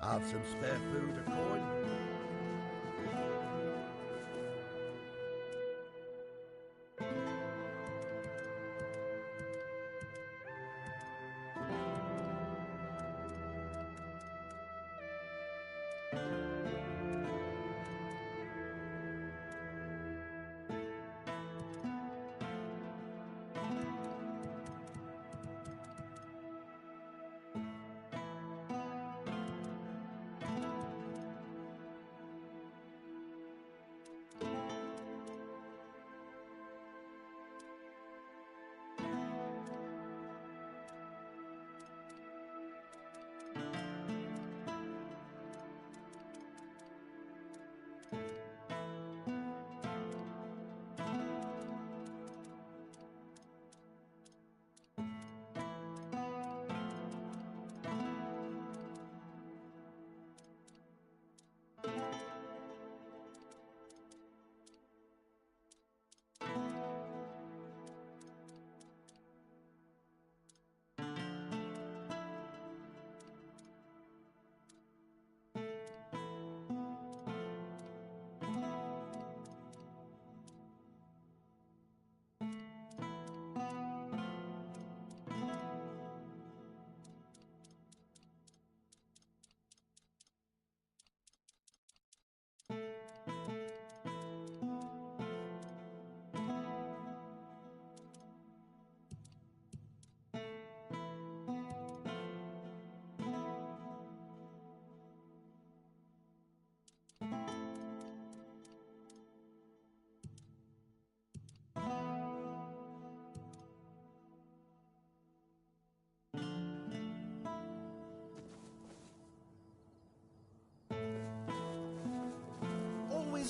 Have some spare food or coin?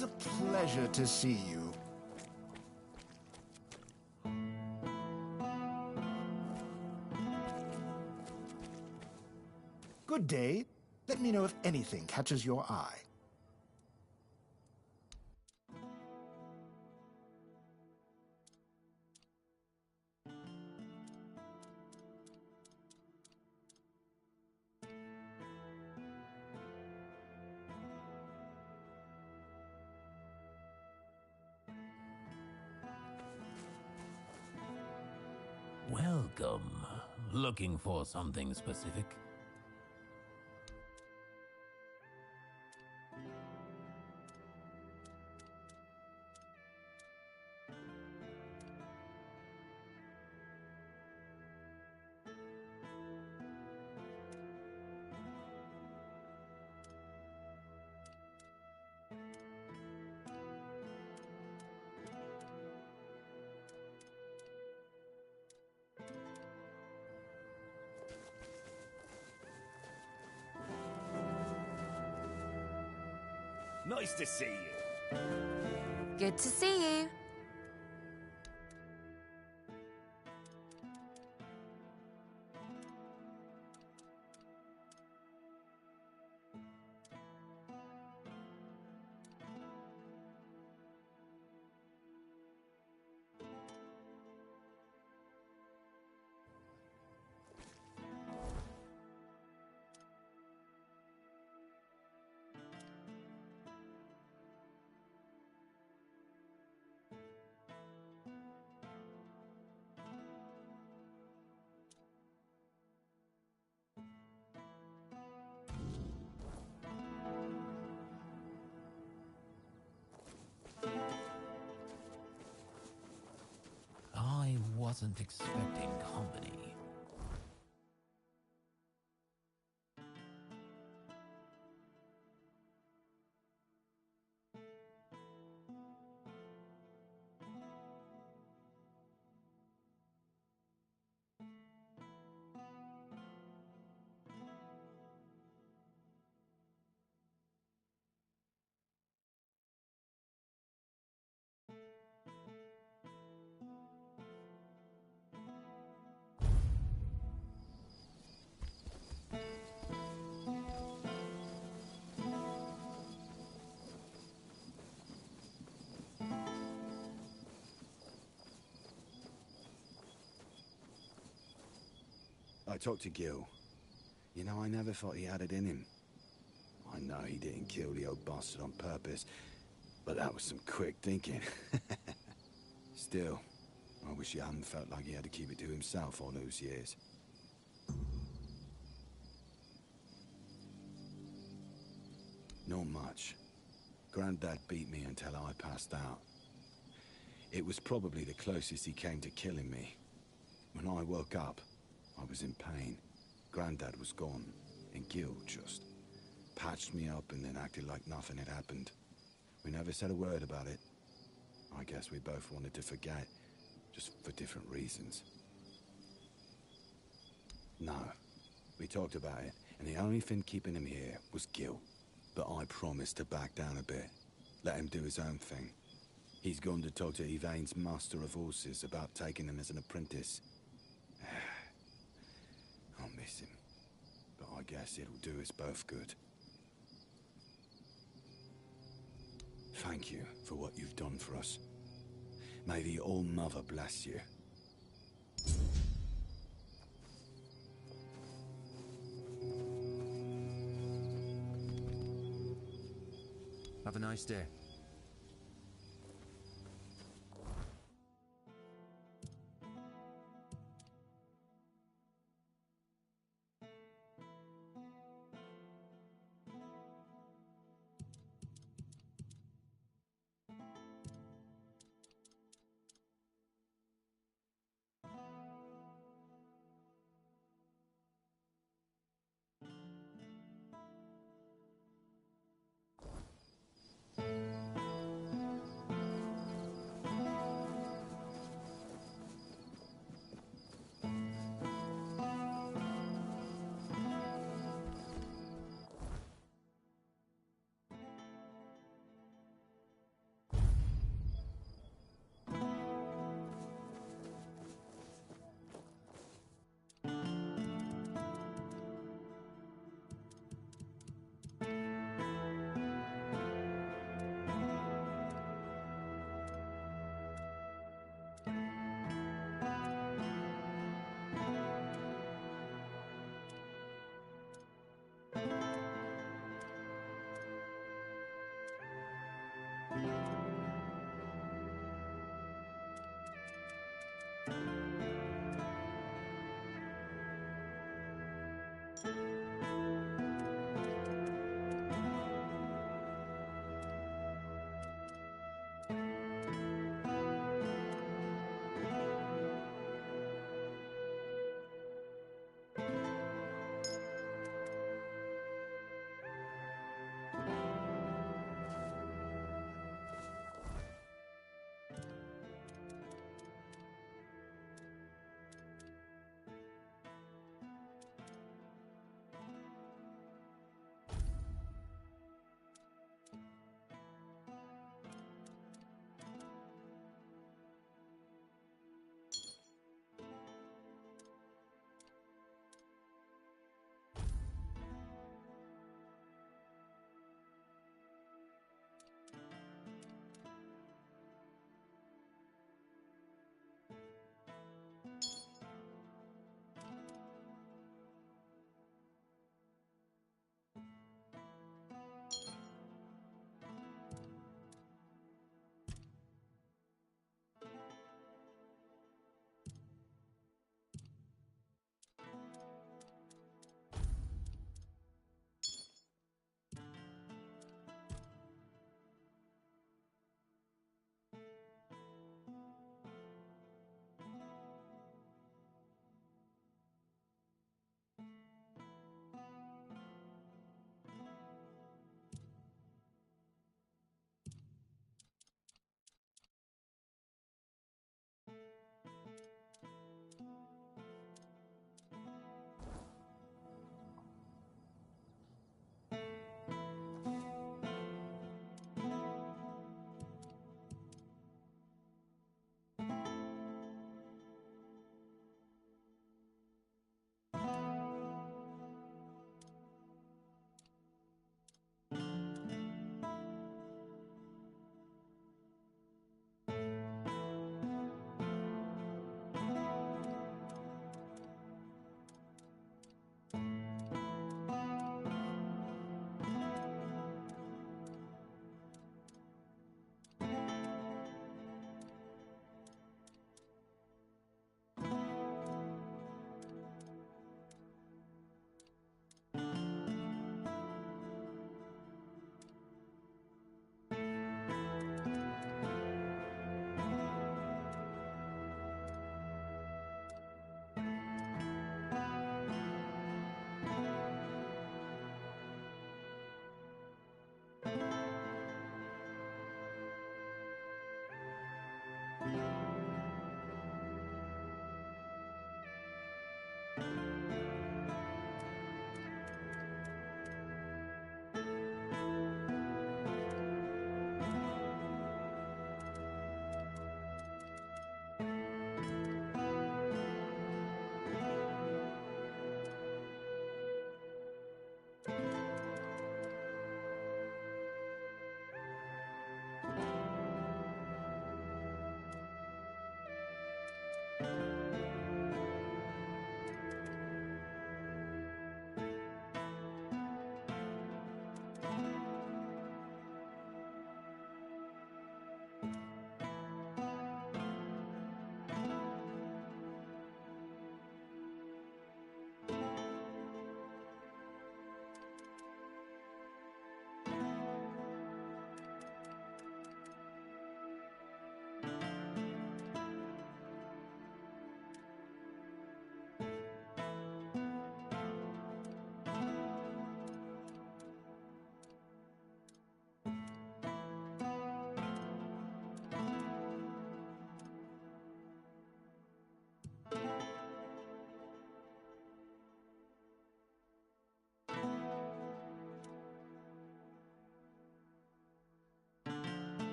always a pleasure to see you. Good day. Let me know if anything catches your eye. Welcome. Looking for something specific? Nice to see you. Good to see you. I wasn't expecting company. I talked to Gil. You know, I never thought he had it in him. I know he didn't kill the old bastard on purpose, but that was some quick thinking. Still, I wish he hadn't felt like he had to keep it to himself all those years. Not much. Granddad beat me until I passed out. It was probably the closest he came to killing me. When I woke up, I was in pain. Granddad was gone, and Gil just patched me up and then acted like nothing had happened. We never said a word about it. I guess we both wanted to forget, just for different reasons. No, we talked about it, and the only thing keeping him here was Gil. But I promised to back down a bit, let him do his own thing. He's gone to talk to Yvain's master of horses about taking him as an apprentice. I'll miss him, but I guess it'll do us both good. Thank you for what you've done for us. May the All-Mother bless you. Have a nice day.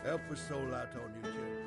Help a soul out on your journey.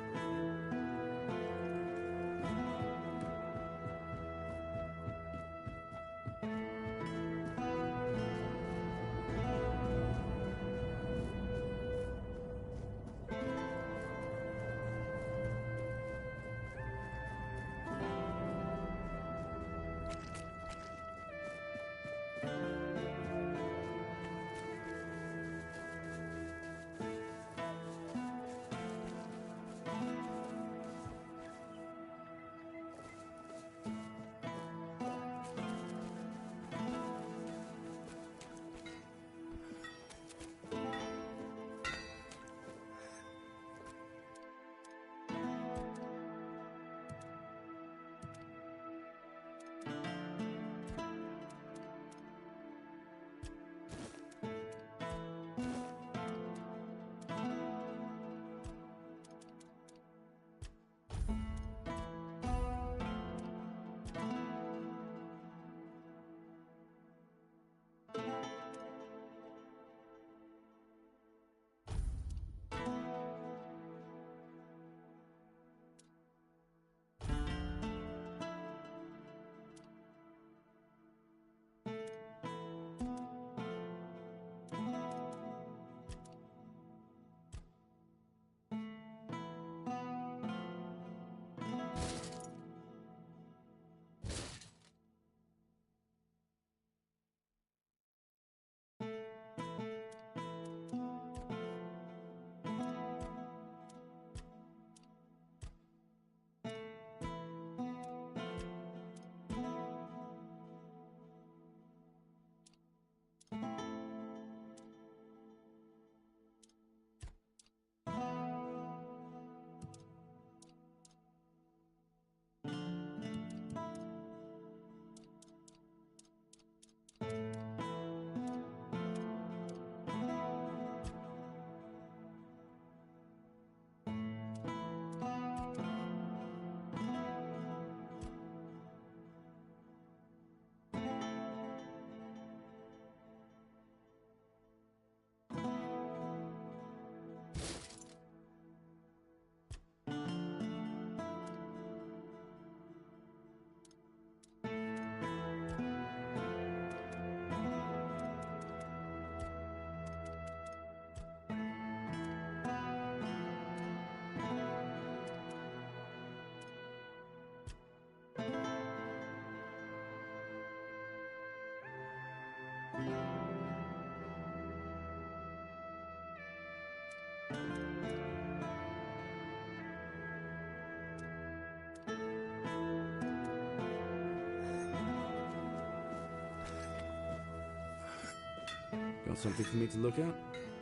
Got something for me to look at?